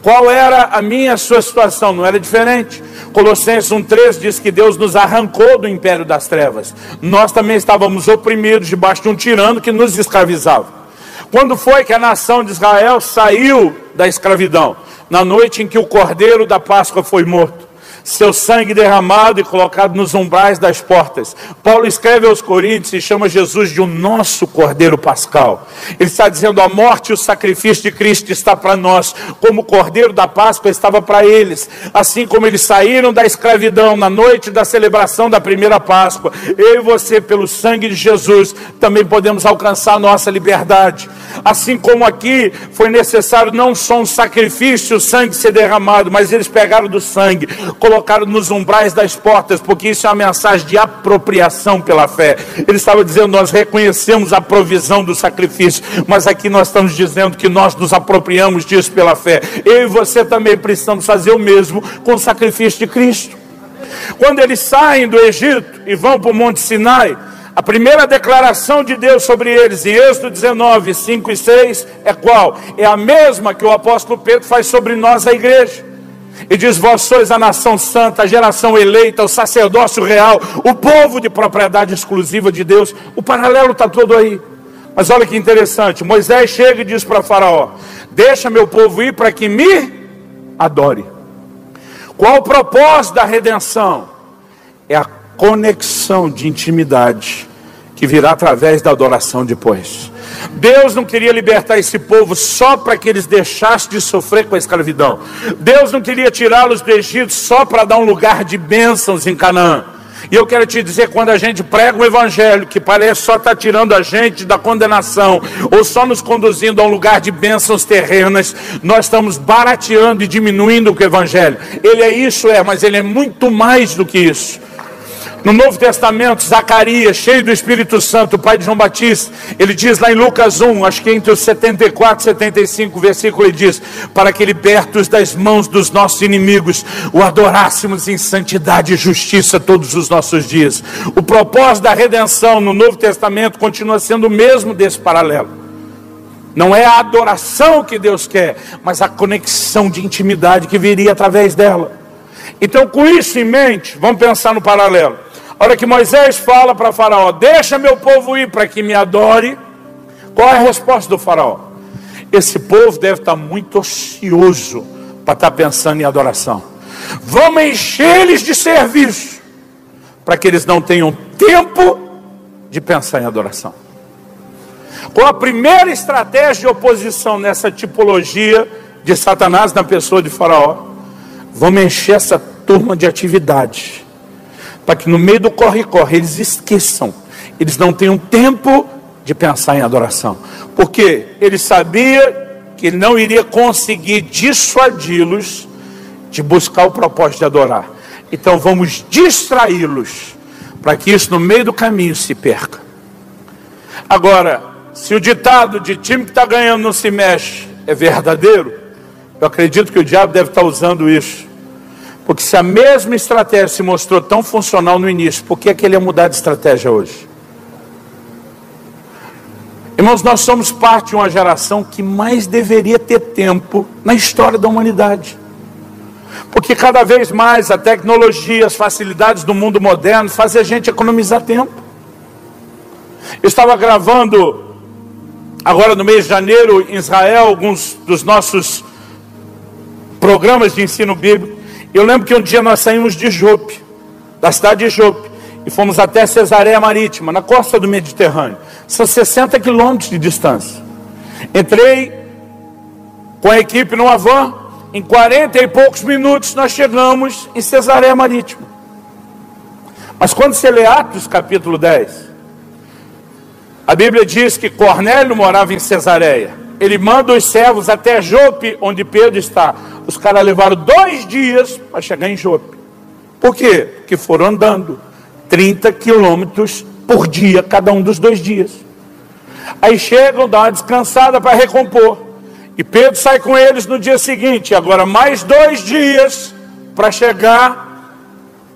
Qual era a minha e a sua situação? Não era diferente. Colossenses 1,13 diz que Deus nos arrancou do império das trevas. Nós também estávamos oprimidos debaixo de um tirano que nos escravizava. Quando foi que a nação de Israel saiu da escravidão? Na noite em que o cordeiro da Páscoa foi morto, seu sangue derramado e colocado nos umbrais das portas. Paulo escreve aos Coríntios e chama Jesus de o nosso cordeiro pascal. Ele está dizendo: a morte e o sacrifício de Cristo está para nós, como o cordeiro da Páscoa estava para eles. Assim como eles saíram da escravidão na noite da celebração da primeira Páscoa, eu e você, pelo sangue de Jesus, também podemos alcançar a nossa liberdade. Assim como aqui foi necessário não só um sacrifício, o sangue ser derramado, mas eles pegaram do sangue, colocaram nos umbrais das portas, porque isso é uma mensagem de apropriação pela fé. Ele estava dizendo: nós reconhecemos a provisão do sacrifício, mas aqui nós estamos dizendo que nós nos apropriamos disso pela fé. Eu e você também precisamos fazer o mesmo com o sacrifício de Cristo. Quando eles saem do Egito e vão para o Monte Sinai, a primeira declaração de Deus sobre eles, em Êxodo 19, 5 e 6, é qual? É a mesma que o apóstolo Pedro faz sobre nós, a igreja. E diz: vós sois a nação santa, a geração eleita, o sacerdócio real, o povo de propriedade exclusiva de Deus. O paralelo está todo aí. Mas olha que interessante, Moisés chega e diz para Faraó: deixa meu povo ir para que me adore. Qual o propósito da redenção? É a conexão de intimidade que virá através da adoração depois. Deus não queria libertar esse povo só para que eles deixassem de sofrer com a escravidão. Deus não queria tirá-los do Egito só para dar um lugar de bênçãos em Canaã. E eu quero te dizer, quando a gente prega o evangelho, que parece só estar tirando a gente da condenação, ou só nos conduzindo a um lugar de bênçãos terrenas, nós estamos barateando e diminuindo o evangelho. Ele é isso, mas ele é muito mais do que isso. No Novo Testamento, Zacarias, cheio do Espírito Santo, o pai de João Batista, ele diz lá em Lucas 1, acho que entre os 74 e 75 versículos, ele diz: para que libertos das mãos dos nossos inimigos, o adorássemos em santidade e justiça todos os nossos dias. O propósito da redenção no Novo Testamento continua sendo o mesmo desse paralelo. Não é a adoração que Deus quer, mas a conexão de intimidade que viria através dela. Então, com isso em mente, vamos pensar no paralelo. A hora que Moisés fala para Faraó: deixa meu povo ir para que me adore. Qual é a resposta do Faraó? Esse povo deve estar muito ocioso para estar pensando em adoração. Vamos encher eles de serviço, para que eles não tenham tempo de pensar em adoração. Qual a primeira estratégia de oposição nessa tipologia de Satanás na pessoa de Faraó? Vamos encher essa turma de atividade, para que no meio do corre-corre eles esqueçam, eles não tenham tempo de pensar em adoração. Porque ele sabia que ele não iria conseguir dissuadi-los de buscar o propósito de adorar. Então vamos distraí-los, para que isso no meio do caminho se perca. Agora, se o ditado de time que está ganhando não se mexe é verdadeiro, eu acredito que o diabo deve estar usando isso. Porque se a mesma estratégia se mostrou tão funcional no início, por que é que ele ia mudar de estratégia hoje? Irmãos, nós somos parte de uma geração que mais deveria ter tempo na história da humanidade. Porque cada vez mais a tecnologia, as facilidades do mundo moderno fazem a gente economizar tempo. Eu estava gravando agora no mês de janeiro em Israel alguns dos nossos programas de ensino bíblico. Eu lembro que um dia nós saímos de Jope, da cidade de Jope, e fomos até Cesareia Marítima, na costa do Mediterrâneo. São 60 quilômetros de distância. Entrei com a equipe numa van, em 40 e poucos minutos nós chegamos em Cesareia Marítima. Mas quando você lê Atos capítulo 10, a Bíblia diz que Cornélio morava em Cesareia. Ele manda os servos até Jope, onde Pedro está. Os caras levaram 2 dias para chegar em Jope. Por quê? Porque foram andando 30 quilômetros por dia, cada um dos 2 dias. Aí chegam, dão uma descansada para recompor. E Pedro sai com eles no dia seguinte. Agora mais 2 dias para chegar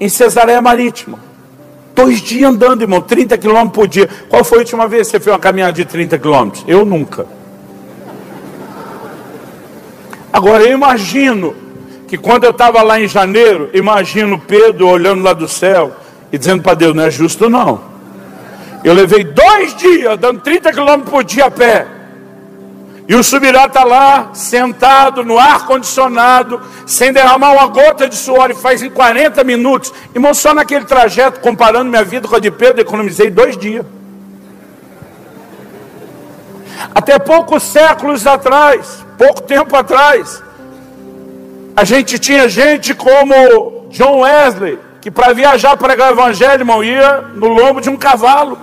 em Cesareia Marítima. 2 dias andando, irmão, 30 quilômetros por dia. Qual foi a última vez que você fez uma caminhada de 30 quilômetros? Eu nunca. Agora eu imagino que quando eu estava lá em janeiro, imagino Pedro olhando lá do céu e dizendo para Deus: não é justo não. Eu levei 2 dias dando 30 quilômetros por dia a pé, e o Subirá está lá sentado no ar condicionado, sem derramar uma gota de suor, e faz em 40 minutos. Irmão, só naquele trajeto, comparando minha vida com a de Pedro, economizei 2 dias. Até poucos séculos atrás, pouco tempo atrás, a gente tinha gente como John Wesley, que para viajar para pregar o evangelho, irmão, ia no lombo de um cavalo.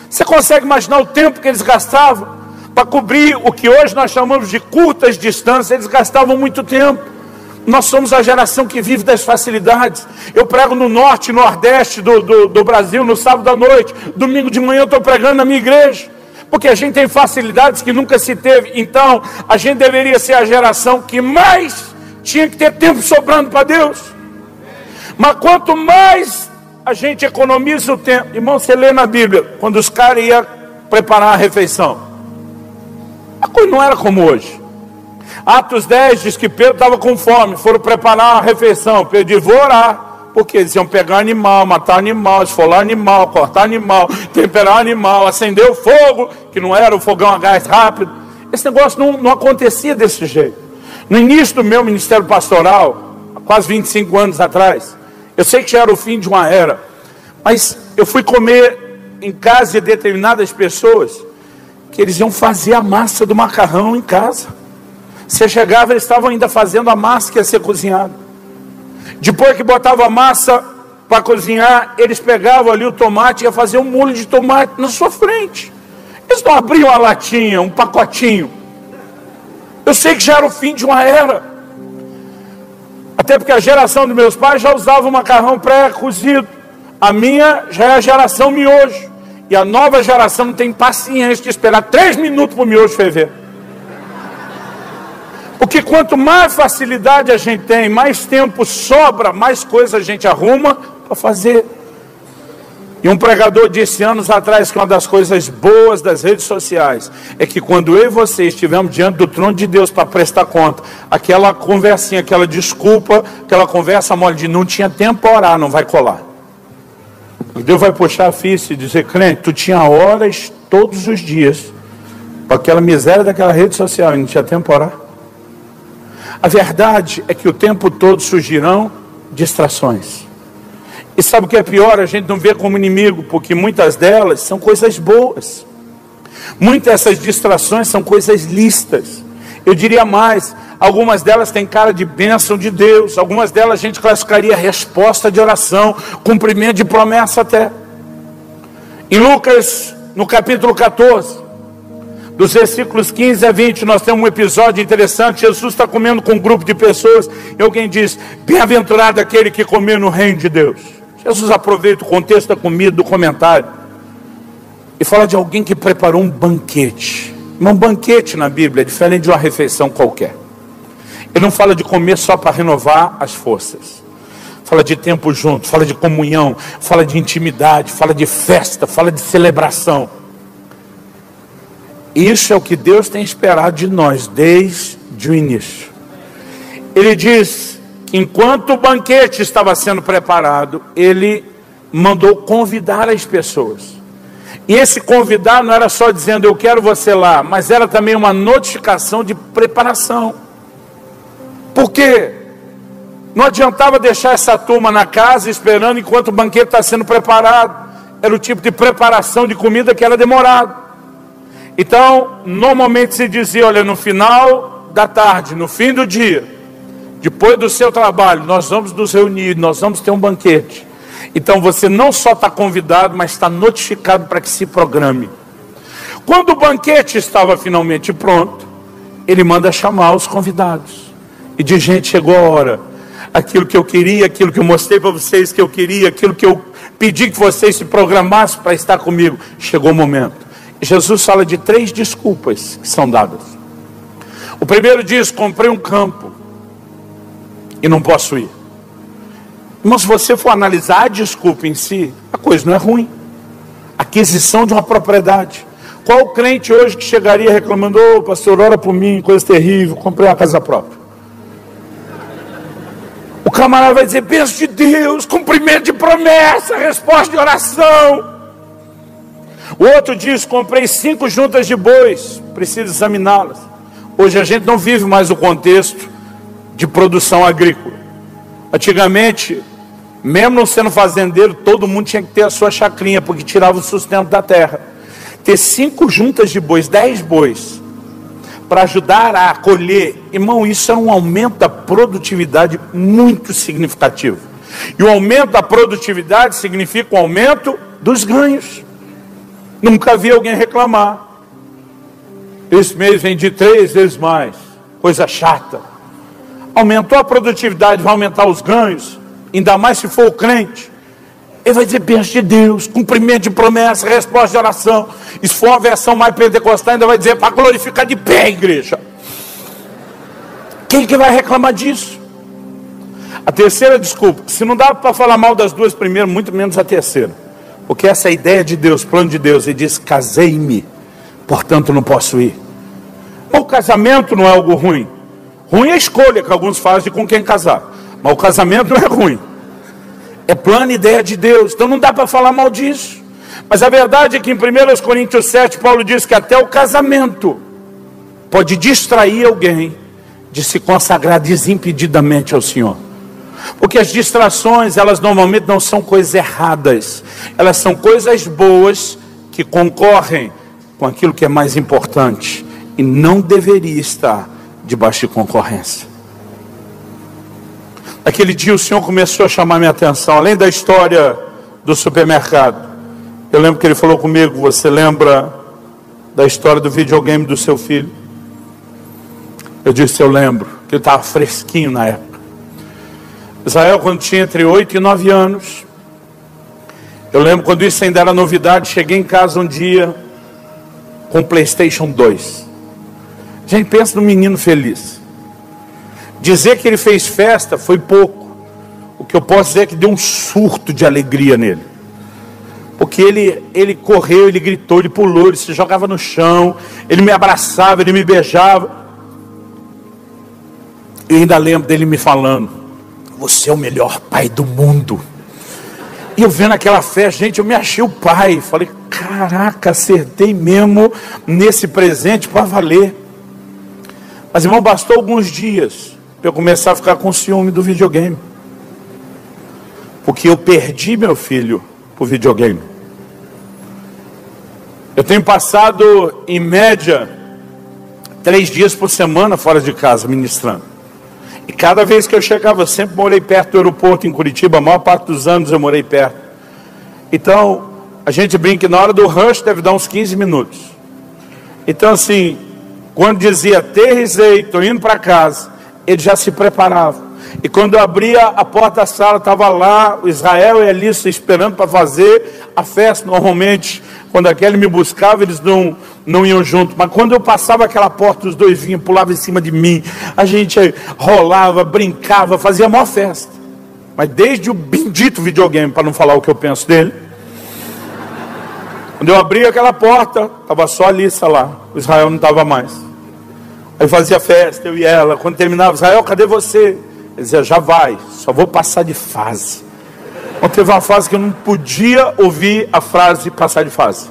Você consegue imaginar o tempo que eles gastavam para cobrir o que hoje nós chamamos de curtas distâncias? Eles gastavam muito tempo. Nós somos a geração que vive das facilidades. Eu prego no norte e nordeste do Brasil, no sábado à noite. Domingo de manhã eu estou pregando na minha igreja. Porque a gente tem facilidades que nunca se teve. Então, a gente deveria ser a geração que mais tinha que ter tempo sobrando para Deus. Mas quanto mais a gente economiza o tempo... Irmão, você lê na Bíblia, quando os caras iam preparar a refeição, a coisa não era como hoje. Atos 10 diz que Pedro estava com fome, foram preparar a refeição. Pedro disse: vou orar. Porque eles iam pegar animal, matar animal, esfolar animal, cortar animal, temperar animal, acender o fogo, que não era o fogão a gás rápido. Esse negócio não acontecia desse jeito. No início do meu ministério pastoral, quase 25 anos atrás. Eu sei que já era o fim de uma era, mas eu fui comer em casa de determinadas pessoas que eles iam fazer a massa do macarrão em casa. Você chegava, eles estavam ainda fazendo a massa que ia ser cozinhada. Depois que botava a massa para cozinhar, eles pegavam ali o tomate e iam fazer um molho de tomate na sua frente. Eles não abriam a latinha, um pacotinho. Eu sei que já era o fim de uma era. Até porque a geração dos meus pais já usava o macarrão pré-cozido. A minha já é a geração miojo. E a nova geração não tem paciência de esperar 3 minutos para o miojo ferver. Porque quanto mais facilidade a gente tem, mais tempo sobra, mais coisa a gente arruma para fazer. E um pregador disse anos atrás que uma das coisas boas das redes sociais é que quando eu e você estivermos diante do trono de Deus para prestar conta, aquela conversinha, aquela desculpa, aquela conversa mole de não tinha tempo para orar, não vai colar. Deus vai puxar a ficha e dizer: crente, tu tinha horas todos os dias para aquela miséria daquela rede social e não tinha tempo para orar. A verdade é que o tempo todo surgirão distrações. E sabe o que é pior? A gente não vê como inimigo, porque muitas delas são coisas boas. Muitas dessas distrações são coisas lícitas. Eu diria mais, algumas delas têm cara de bênção de Deus. Algumas delas a gente classificaria resposta de oração, cumprimento de promessa até. Em Lucas, no capítulo 14, dos versículos 15 a 20, nós temos um episódio interessante. Jesus está comendo com um grupo de pessoas e alguém diz: bem-aventurado aquele que comer no reino de Deus. Jesus aproveita o contexto da comida, do comentário, e fala de alguém que preparou um banquete. Um banquete na Bíblia é diferente de uma refeição qualquer. Ele não fala de comer só para renovar as forças. Fala de tempo junto, fala de comunhão, fala de intimidade, fala de festa, fala de celebração. Isso é o que Deus tem esperado de nós desde o início. Ele diz: enquanto o banquete estava sendo preparado, ele mandou convidar as pessoas. E esse convidar não era só dizendo eu quero você lá, mas era também uma notificação de preparação. Por quê? Não adiantava deixar essa turma na casa esperando enquanto o banquete está sendo preparado. Era o tipo de preparação de comida que era demorado. Então, normalmente se dizia: olha, no final da tarde, no fim do dia, depois do seu trabalho, nós vamos nos reunir, nós vamos ter um banquete. Então você não só está convidado, mas está notificado para que se programe. Quando o banquete estava finalmente pronto, ele manda chamar os convidados. E diz: gente, chegou a hora. Aquilo que eu queria, aquilo que eu mostrei para vocês que eu queria, aquilo que eu pedi que vocês se programassem para estar comigo, chegou o momento. Jesus fala de 3 desculpas que são dadas. O primeiro diz: comprei um campo e não posso ir. Mas se você for analisar a desculpa em si, a coisa não é ruim. Aquisição de uma propriedade. Qual crente hoje que chegaria reclamando: ô pastor, ora por mim, coisa terrível, comprei uma casa própria? O camarada vai dizer: bênção de Deus, cumprimento de promessa, resposta de oração. O outro diz: comprei 5 juntas de bois, preciso examiná-las. Hoje a gente não vive mais o contexto de produção agrícola. Antigamente, mesmo não sendo fazendeiro, todo mundo tinha que ter a sua chacrinha, porque tirava o sustento da terra. Ter 5 juntas de bois, 10 bois, para ajudar a colher, irmão, isso é um aumento da produtividade muito significativo. E o aumento da produtividade significa o aumento dos ganhos. Nunca vi alguém reclamar: esse mês vendi 3 vezes mais, coisa chata. Aumentou a produtividade, vai aumentar os ganhos, ainda mais se for o crente. Ele vai dizer: bênção de Deus, cumprimento de promessa, resposta de oração. E se for uma versão mais pentecostal, ainda vai dizer: para glorificar de pé, igreja. Quem que vai reclamar disso? A terceira desculpa: se não dá para falar mal das 2 primeiras, muito menos a terceira. Porque essa é a ideia de Deus, plano de Deus. Ele diz: casei-me, portanto não posso ir. O casamento não é algo ruim. Ruim é a escolha que alguns fazem de com quem casar. Mas o casamento não é ruim. É plano e ideia de Deus. Então não dá para falar mal disso. Mas a verdade é que em 1 Coríntios 7, Paulo diz que até o casamento pode distrair alguém de se consagrar desimpedidamente ao Senhor. Porque as distrações, elas normalmente não são coisas erradas. Elas são coisas boas que concorrem com aquilo que é mais importante. E não deveria estar debaixo de concorrência. Naquele dia o Senhor começou a chamar minha atenção. Além da história do supermercado, eu lembro que Ele falou comigo: você lembra da história do videogame do seu filho? Eu disse: eu lembro, que ele estava fresquinho na época. Israel, quando tinha entre 8 e 9 anos, eu lembro quando isso ainda era novidade, cheguei em casa um dia com o PlayStation 2. Gente, pensa no menino feliz. Dizer que ele fez festa foi pouco. O que eu posso dizer é que deu um surto de alegria nele. Porque ele correu, ele gritou, ele pulou, ele se jogava no chão, ele me abraçava, ele me beijava. Eu ainda lembro dele me falando: você é o melhor pai do mundo. E eu vendo aquela festa, gente, eu me achei o pai. Falei: caraca, acertei mesmo nesse presente para valer. Mas, irmão, bastou alguns dias para eu começar a ficar com ciúme do videogame. Porque eu perdi meu filho pro videogame. Eu tenho passado, em média, 3 dias por semana fora de casa, ministrando. E cada vez que eu chegava, eu sempre morei perto do aeroporto em Curitiba. A maior parte dos anos eu morei perto. Então, a gente brinca que na hora do rush deve dar uns 15 minutos. Então, assim, quando dizia aterrissei, estou indo para casa, ele já se preparava. E quando eu abria a porta da sala, estava lá o Israel e a Alissa esperando para fazer a festa. Normalmente, quando a Kelly me buscava, eles não iam junto. Mas quando eu passava aquela porta, os dois vinham, pulavam em cima de mim. A gente rolava, brincava, fazia a maior festa. Mas desde o bendito videogame, para não falar o que eu penso dele. Quando eu abria aquela porta, estava só a Alissa lá. O Israel não estava mais. Aí fazia festa, eu e ela. Quando terminava: Israel, cadê você? Ele dizia: já vai, só vou passar de fase. Então teve uma fase que eu não podia ouvir a frase passar de fase.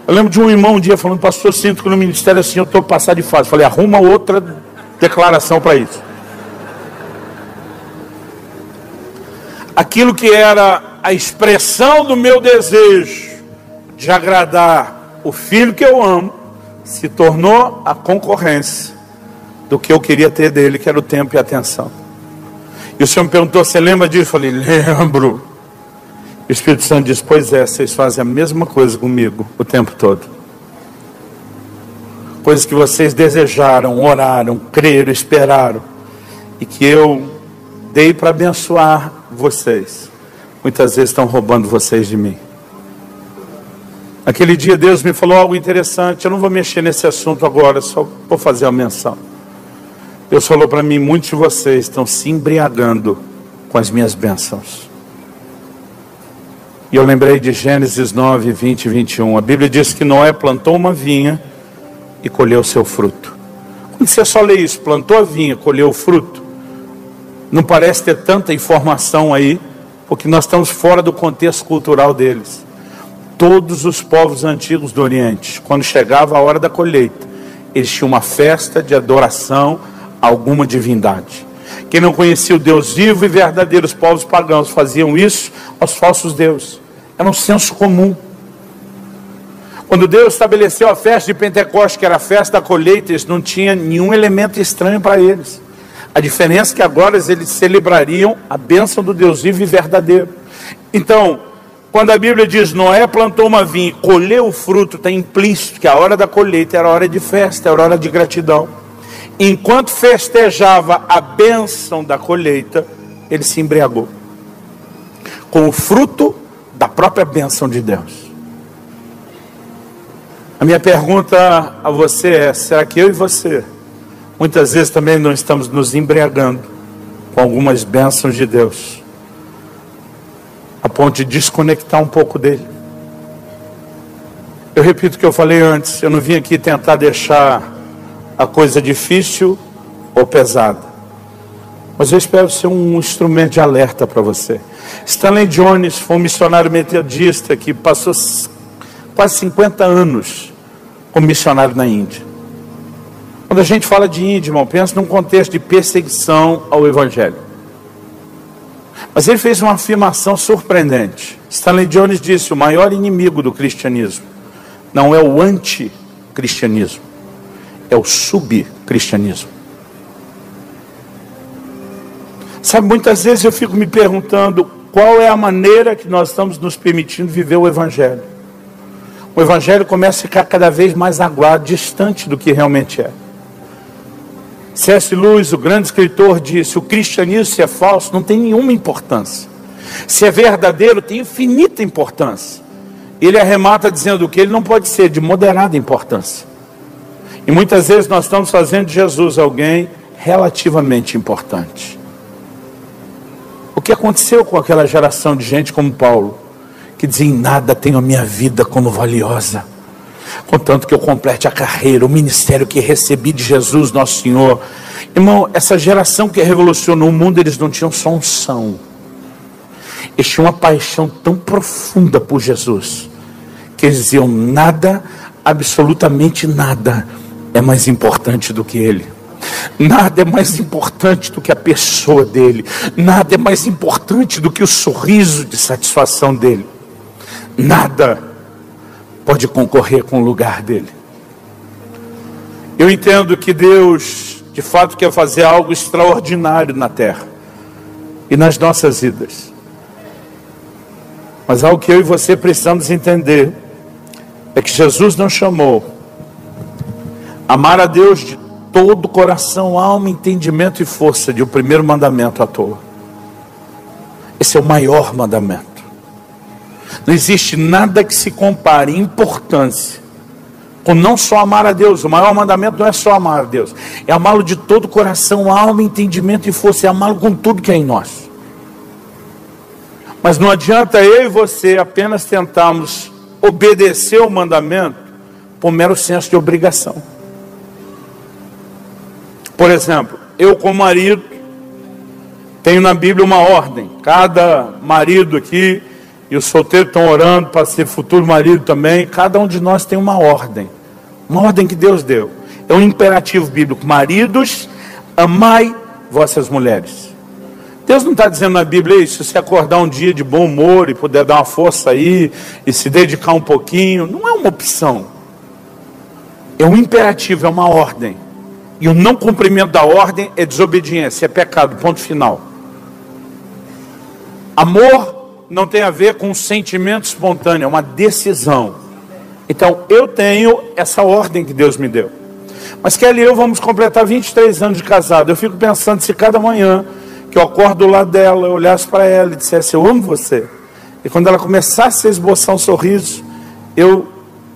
Eu lembro de um irmão um dia falando: pastor, sinto que no ministério assim eu estou passar de fase. Falei: arruma outra declaração para isso. Aquilo que era a expressão do meu desejo de agradar o filho que eu amo, se tornou a concorrência do que eu queria ter dele, que era o tempo e a atenção. E o Senhor me perguntou: você lembra disso? Eu falei: lembro. O Espírito Santo disse: pois é, vocês fazem a mesma coisa comigo o tempo todo. Coisas que vocês desejaram, oraram, creram, esperaram, e que eu dei para abençoar vocês, muitas vezes estão roubando vocês de mim. Aquele dia Deus me falou algo interessante. Eu não vou mexer nesse assunto agora, só vou fazer uma menção. Deus falou para mim: muitos de vocês estão se embriagando com as minhas bênçãos. E eu lembrei de Gênesis 9, 20 e 21. A Bíblia diz que Noé plantou uma vinha e colheu seu fruto. Quando você só lê isso, plantou a vinha, colheu o fruto, não parece ter tanta informação aí, porque nós estamos fora do contexto cultural deles. Todos os povos antigos do Oriente, quando chegava a hora da colheita, eles tinham uma festa de adoração a alguma divindade. Quem não conhecia o Deus vivo e verdadeiro, os povos pagãos faziam isso aos falsos deuses. Era um senso comum. Quando Deus estabeleceu a festa de Pentecostes, que era a festa da colheita, eles não tinha nenhum elemento estranho para eles. A diferença é que agora eles celebrariam a bênção do Deus vivo e verdadeiro. Então, quando a Bíblia diz Noé plantou uma vinha e colheu o fruto, está implícito que a hora da colheita era hora de festa, era hora de gratidão. Enquanto festejava a bênção da colheita, ele se embriagou com o fruto da própria bênção de Deus. A minha pergunta a você é: será que eu e você muitas vezes também não estamos nos embriagando com algumas bênçãos de Deus, a ponto de desconectar um pouco dele? Eu repito o que eu falei antes: eu não vim aqui tentar deixar a coisa difícil ou pesada, mas eu espero ser um instrumento de alerta para você. Stanley Jones foi um missionário metodista que passou quase 50 anos como missionário na Índia. Quando a gente fala de Índia, irmão, pensa num contexto de perseguição ao Evangelho. Mas ele fez uma afirmação surpreendente. Stanley Jones disse: o maior inimigo do cristianismo não é o anticristianismo, é o subcristianismo. Sabe, muitas vezes eu fico me perguntando qual é a maneira que nós estamos nos permitindo viver o Evangelho. O Evangelho começa a ficar cada vez mais aguado, distante do que realmente é. C.S. Lewis, o grande escritor, disse: o cristianismo, se é falso, não tem nenhuma importância. Se é verdadeiro, tem infinita importância. Ele arremata dizendo que ele não pode ser de moderada importância. E muitas vezes nós estamos fazendo de Jesus alguém relativamente importante. O que aconteceu com aquela geração de gente como Paulo, que dizia: em nada tenho a minha vida como valiosa, contanto que eu complete a carreira, o ministério que recebi de Jesus, nosso Senhor. Irmão, essa geração que revolucionou o mundo, eles não tinham só unção, eles tinham uma paixão tão profunda por Jesus, que eles diziam: nada, absolutamente nada, é mais importante do que Ele. Nada é mais importante do que a pessoa dele. Nada é mais importante do que o sorriso de satisfação dele. Nada pode concorrer com o lugar dele. Eu entendo que Deus, de fato, quer fazer algo extraordinário na terra e nas nossas vidas. Mas algo que eu e você precisamos entender é que Jesus não chamou amar a Deus de todo o coração, alma, entendimento e força de o primeiro mandamento à toa. Esse é o maior mandamento. Não existe nada que se compare em importância com não só amar a Deus. O maior mandamento não é só amar a Deus, é amá-lo de todo o coração, alma, entendimento e força, é amá-lo com tudo que é em nós. Mas não adianta eu e você apenas tentarmos obedecer o mandamento por mero senso de obrigação. Por exemplo, eu como marido, tenho na Bíblia uma ordem. Cada marido aqui, e os solteiros estão orando para ser futuro marido também, cada um de nós tem uma ordem que Deus deu. É um imperativo bíblico: maridos, amai vossas mulheres. Deus não está dizendo na Bíblia: se você acordar um dia de bom humor e puder dar uma força aí, e se dedicar um pouquinho, não é uma opção. É um imperativo, é uma ordem. E o não cumprimento da ordem é desobediência, é pecado, ponto final. Amor não tem a ver com um sentimento espontâneo, é uma decisão. Então eu tenho essa ordem que Deus me deu. Mas Kelly e eu vamos completar 23 anos de casado. Eu fico pensando, se cada manhã que eu acordo do lado dela, eu olhasse para ela e dissesse: eu amo você, e quando ela começasse a esboçar um sorriso, eu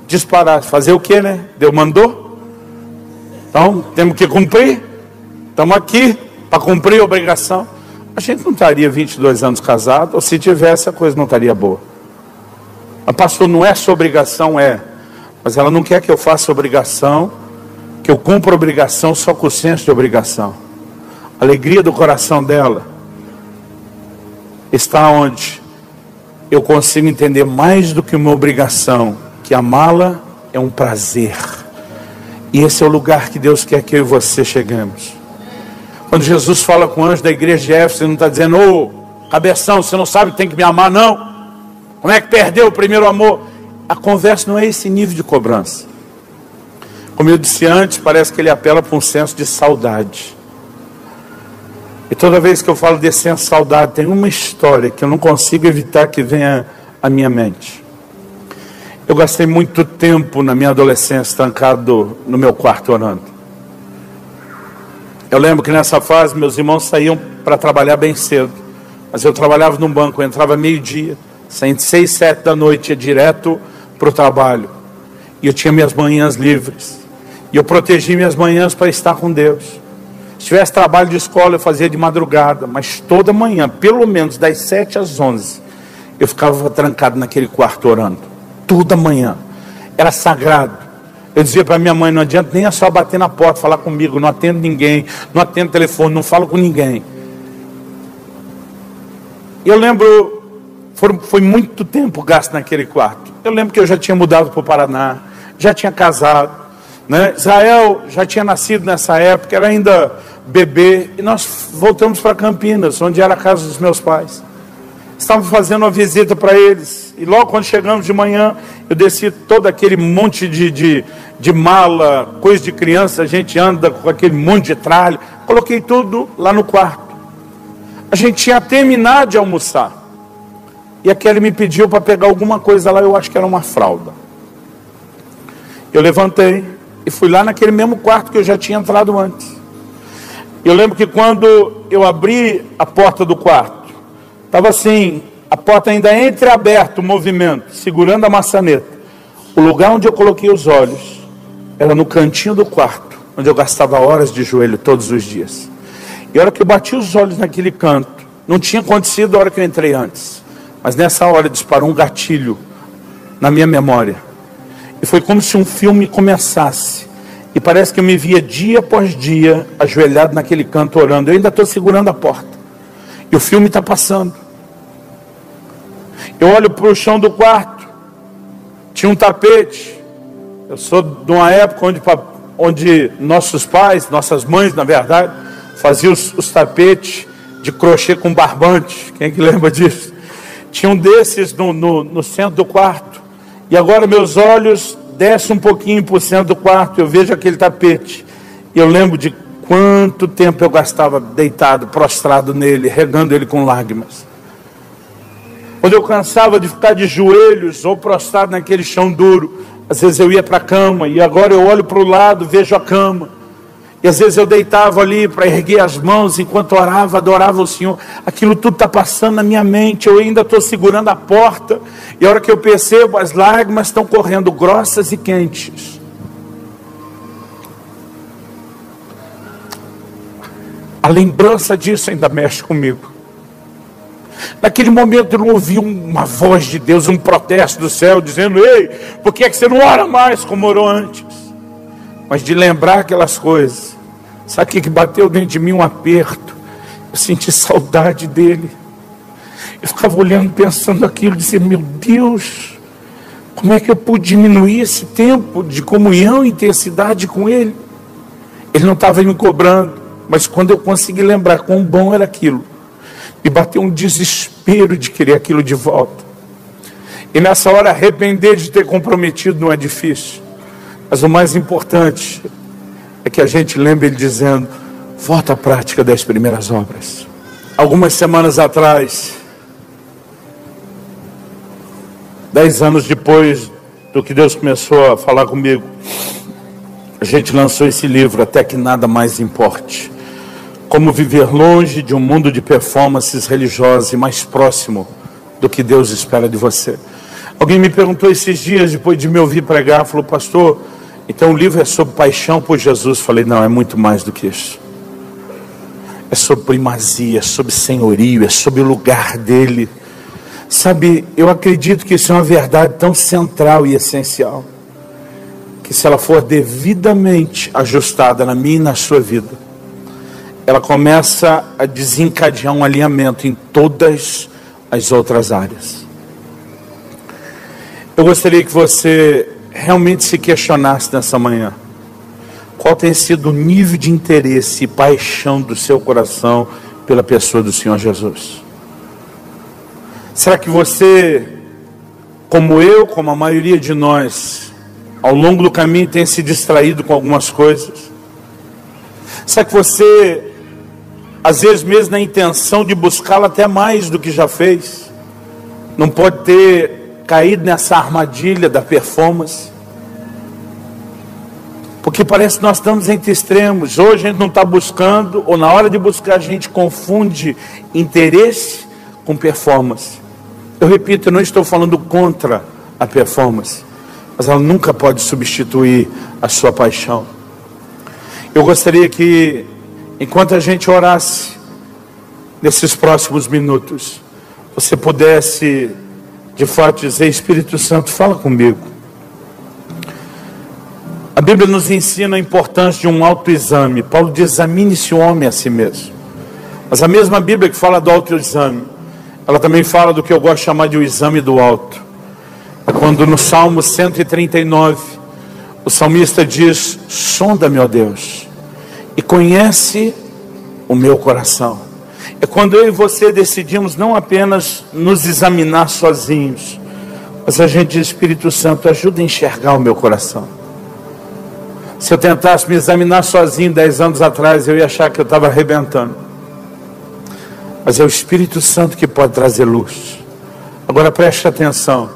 disparasse: fazer o que, né? Deus mandou? Então, temos que cumprir. Estamos aqui para cumprir a obrigação. A gente não estaria 22 anos casado, ou se tivesse, a coisa não estaria boa. Mas pastor, não é sua obrigação, é. Mas ela não quer que eu faça obrigação, que eu cumpra obrigação só com o senso de obrigação. A alegria do coração dela está onde eu consigo entender mais do que uma obrigação, que amá-la é um prazer. E esse é o lugar que Deus quer que eu e você cheguemos. Quando Jesus fala com o anjo da igreja de Éfeso, ele não está dizendo: ô, cabeção, você não sabe que tem que me amar, não? Como é que perdeu o primeiro amor? A conversa não é esse nível de cobrança. Como eu disse antes, parece que ele apela para um senso de saudade. E toda vez que eu falo desse senso de saudade, tem uma história que eu não consigo evitar que venha à minha mente. Eu gastei muito tempo na minha adolescência trancado no meu quarto orando. Eu lembro que nessa fase meus irmãos saíam para trabalhar bem cedo, mas eu trabalhava num banco, eu entrava meio-dia, saindo 6, 7 da noite, ia direto para o trabalho. E eu tinha minhas manhãs livres. E eu protegi minhas manhãs para estar com Deus. Se tivesse trabalho de escola, eu fazia de madrugada, mas toda manhã, pelo menos das 7 às 11, eu ficava trancado naquele quarto orando. Toda manhã, era sagrado. Eu dizia para minha mãe: não adianta nem é só bater na porta, falar comigo, não atendo ninguém, não atendo telefone, não falo com ninguém. Eu lembro, foi muito tempo gasto naquele quarto. Eu lembro que eu já tinha mudado para o Paraná, já tinha casado, né? Israel já tinha nascido nessa época, era ainda bebê, e nós voltamos para Campinas, onde era a casa dos meus pais. Estava fazendo uma visita para eles, e logo quando chegamos de manhã, eu desci todo aquele monte de mala, coisa de criança, a gente anda com aquele monte de tralha, coloquei tudo lá no quarto. A gente tinha terminado de almoçar, e a Kelly me pediu para pegar alguma coisa lá, eu acho que era uma fralda. Eu levantei e fui lá naquele mesmo quarto que eu já tinha entrado antes. Eu lembro que quando eu abri a porta do quarto, estava assim, a porta ainda entreaberta, o movimento, segurando a maçaneta. O lugar onde eu coloquei os olhos era no cantinho do quarto, onde eu gastava horas de joelho todos os dias. E a hora que eu bati os olhos naquele canto, não tinha acontecido a hora que eu entrei antes, mas nessa hora disparou um gatilho na minha memória. E foi como se um filme começasse. E parece que eu me via dia após dia, ajoelhado naquele canto orando. Eu ainda estou segurando a porta. E o filme está passando. Eu olho para o chão do quarto. Tinha um tapete. Eu sou de uma época onde nossos pais, nossas mães, na verdade, faziam os tapetes de crochê com barbante. Quem é que lembra disso? Tinha um desses no centro do quarto. E agora meus olhos descem um pouquinho para o centro do quarto. Eu vejo aquele tapete. E eu lembro de quanto tempo eu gastava deitado, prostrado nele, regando ele com lágrimas. Quando eu cansava de ficar de joelhos ou prostrado naquele chão duro, às vezes eu ia para a cama. E agora eu olho para o lado, vejo a cama. E às vezes eu deitava ali para erguer as mãos enquanto orava, adorava o Senhor. Aquilo tudo está passando na minha mente. Eu ainda estou segurando a porta. E a hora que eu percebo, as lágrimas estão correndo grossas e quentes. A lembrança disso ainda mexe comigo. Naquele momento eu não ouvi uma voz de Deus, um protesto do céu, dizendo: ei, por que é que você não ora mais como orou antes? Mas de lembrar aquelas coisas, sabe o que bateu dentro de mim? Um aperto. Eu senti saudade dele. Eu ficava olhando, pensando aquilo, dizendo: meu Deus, como é que eu pude diminuir esse tempo de comunhão e intensidade com ele? Ele não estava me cobrando, mas quando eu consegui lembrar quão bom era aquilo, me bateu um desespero de querer aquilo de volta. E nessa hora, arrepender de ter comprometido não é difícil. Mas o mais importante é que a gente lembre ele dizendo: volta à prática das primeiras obras. Algumas semanas atrás, 10 anos depois do que Deus começou a falar comigo, a gente lançou esse livro, Até que Nada Mais Importe. Como viver longe de um mundo de performances religiosas e mais próximo do que Deus espera de você. Alguém me perguntou esses dias, depois de me ouvir pregar, falou: pastor, então o livro é sobre paixão por Jesus? Falei: não, é muito mais do que isso. É sobre primazia, é sobre senhorio, é sobre o lugar dele. Sabe, eu acredito que isso é uma verdade tão central e essencial, que se ela for devidamente ajustada na minha e na sua vida, ela começa a desencadear um alinhamento em todas as outras áreas. Eu gostaria que você realmente se questionasse nessa manhã: qual tem sido o nível de interesse e paixão do seu coração pela pessoa do Senhor Jesus? Será que você, como eu, como a maioria de nós, ao longo do caminho tem se distraído com algumas coisas? Será que você, às vezes mesmo na intenção de buscá-la até mais do que já fez, não pode ter caído nessa armadilha da performance? Porque parece que nós estamos entre extremos. Hoje a gente não está buscando, ou na hora de buscar a gente confunde interesse com performance. Eu repito, eu não estou falando contra a performance, mas ela nunca pode substituir a sua paixão. Eu gostaria que, enquanto a gente orasse, nesses próximos minutos, você pudesse de fato dizer: Espírito Santo, fala comigo. A Bíblia nos ensina a importância de um autoexame. Paulo diz: examine-se o homem a si mesmo. Mas a mesma Bíblia que fala do autoexame, ela também fala do que eu gosto de chamar de o exame do alto. É quando no Salmo 139, o salmista diz: sonda-me, ó Deus, e conhece o meu coração. É quando eu e você decidimos não apenas nos examinar sozinhos, mas a gente diz: Espírito Santo, ajuda a enxergar o meu coração. Se eu tentasse me examinar sozinho 10 anos atrás, eu ia achar que eu estava arrebentando. Mas é o Espírito Santo que pode trazer luz. Agora preste atenção.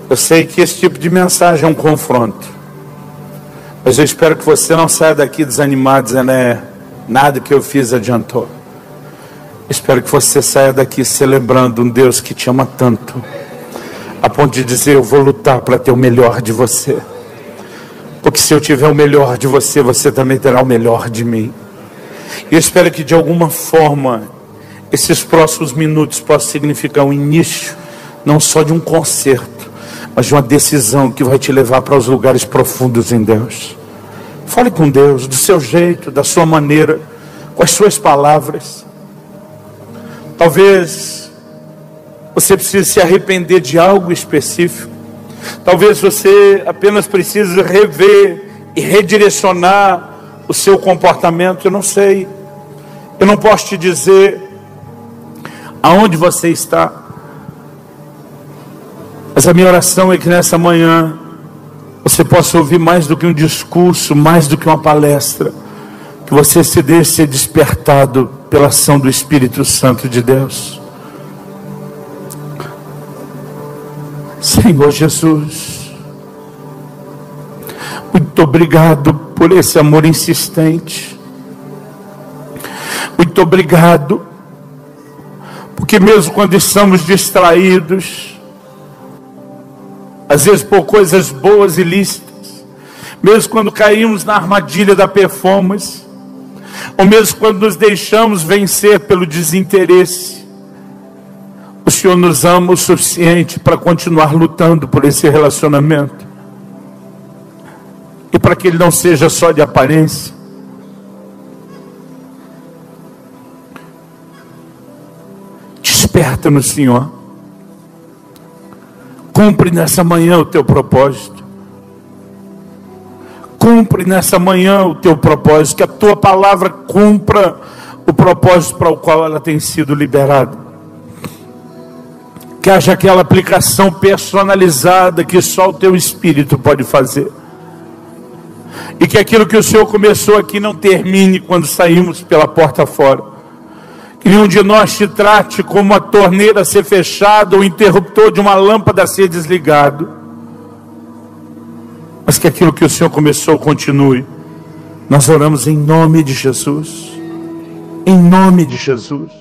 Eu sei que esse tipo de mensagem é um confronto, mas eu espero que você não saia daqui desanimado, dizendo: nada que eu fiz adiantou. Espero que você saia daqui celebrando um Deus que te ama tanto, a ponto de dizer: eu vou lutar para ter o melhor de você. Porque se eu tiver o melhor de você, você também terá o melhor de mim. E eu espero que de alguma forma esses próximos minutos possam significar um início, não só de um concerto, mas de uma decisão que vai te levar para os lugares profundos em Deus. Fale com Deus do seu jeito, da sua maneira, com as suas palavras. Talvez você precise se arrepender de algo específico. Talvez você apenas precise rever e redirecionar o seu comportamento. Eu não sei. Eu não posso te dizer aonde você está. Mas a minha oração é que nessa manhã você possa ouvir mais do que um discurso, mais do que uma palestra, que você se deixe ser despertado pela ação do Espírito Santo de Deus. Senhor Jesus, muito obrigado por esse amor insistente. Muito obrigado, porque mesmo quando estamos distraídos, às vezes por coisas boas e lícitas, mesmo quando caímos na armadilha da performance, ou mesmo quando nos deixamos vencer pelo desinteresse, o Senhor nos ama o suficiente para continuar lutando por esse relacionamento, e para que ele não seja só de aparência. Desperta no Senhor. Cumpre nessa manhã o teu propósito. Cumpre nessa manhã o teu propósito. Que a tua palavra cumpra o propósito para o qual ela tem sido liberada. Que haja aquela aplicação personalizada que só o teu Espírito pode fazer. E que aquilo que o Senhor começou aqui não termine quando saímos pela porta fora. Que nenhum de nós te trate como a torneira a ser fechada ou o interruptor de uma lâmpada a ser desligado. Mas que aquilo que o Senhor começou continue. Nós oramos em nome de Jesus. Em nome de Jesus.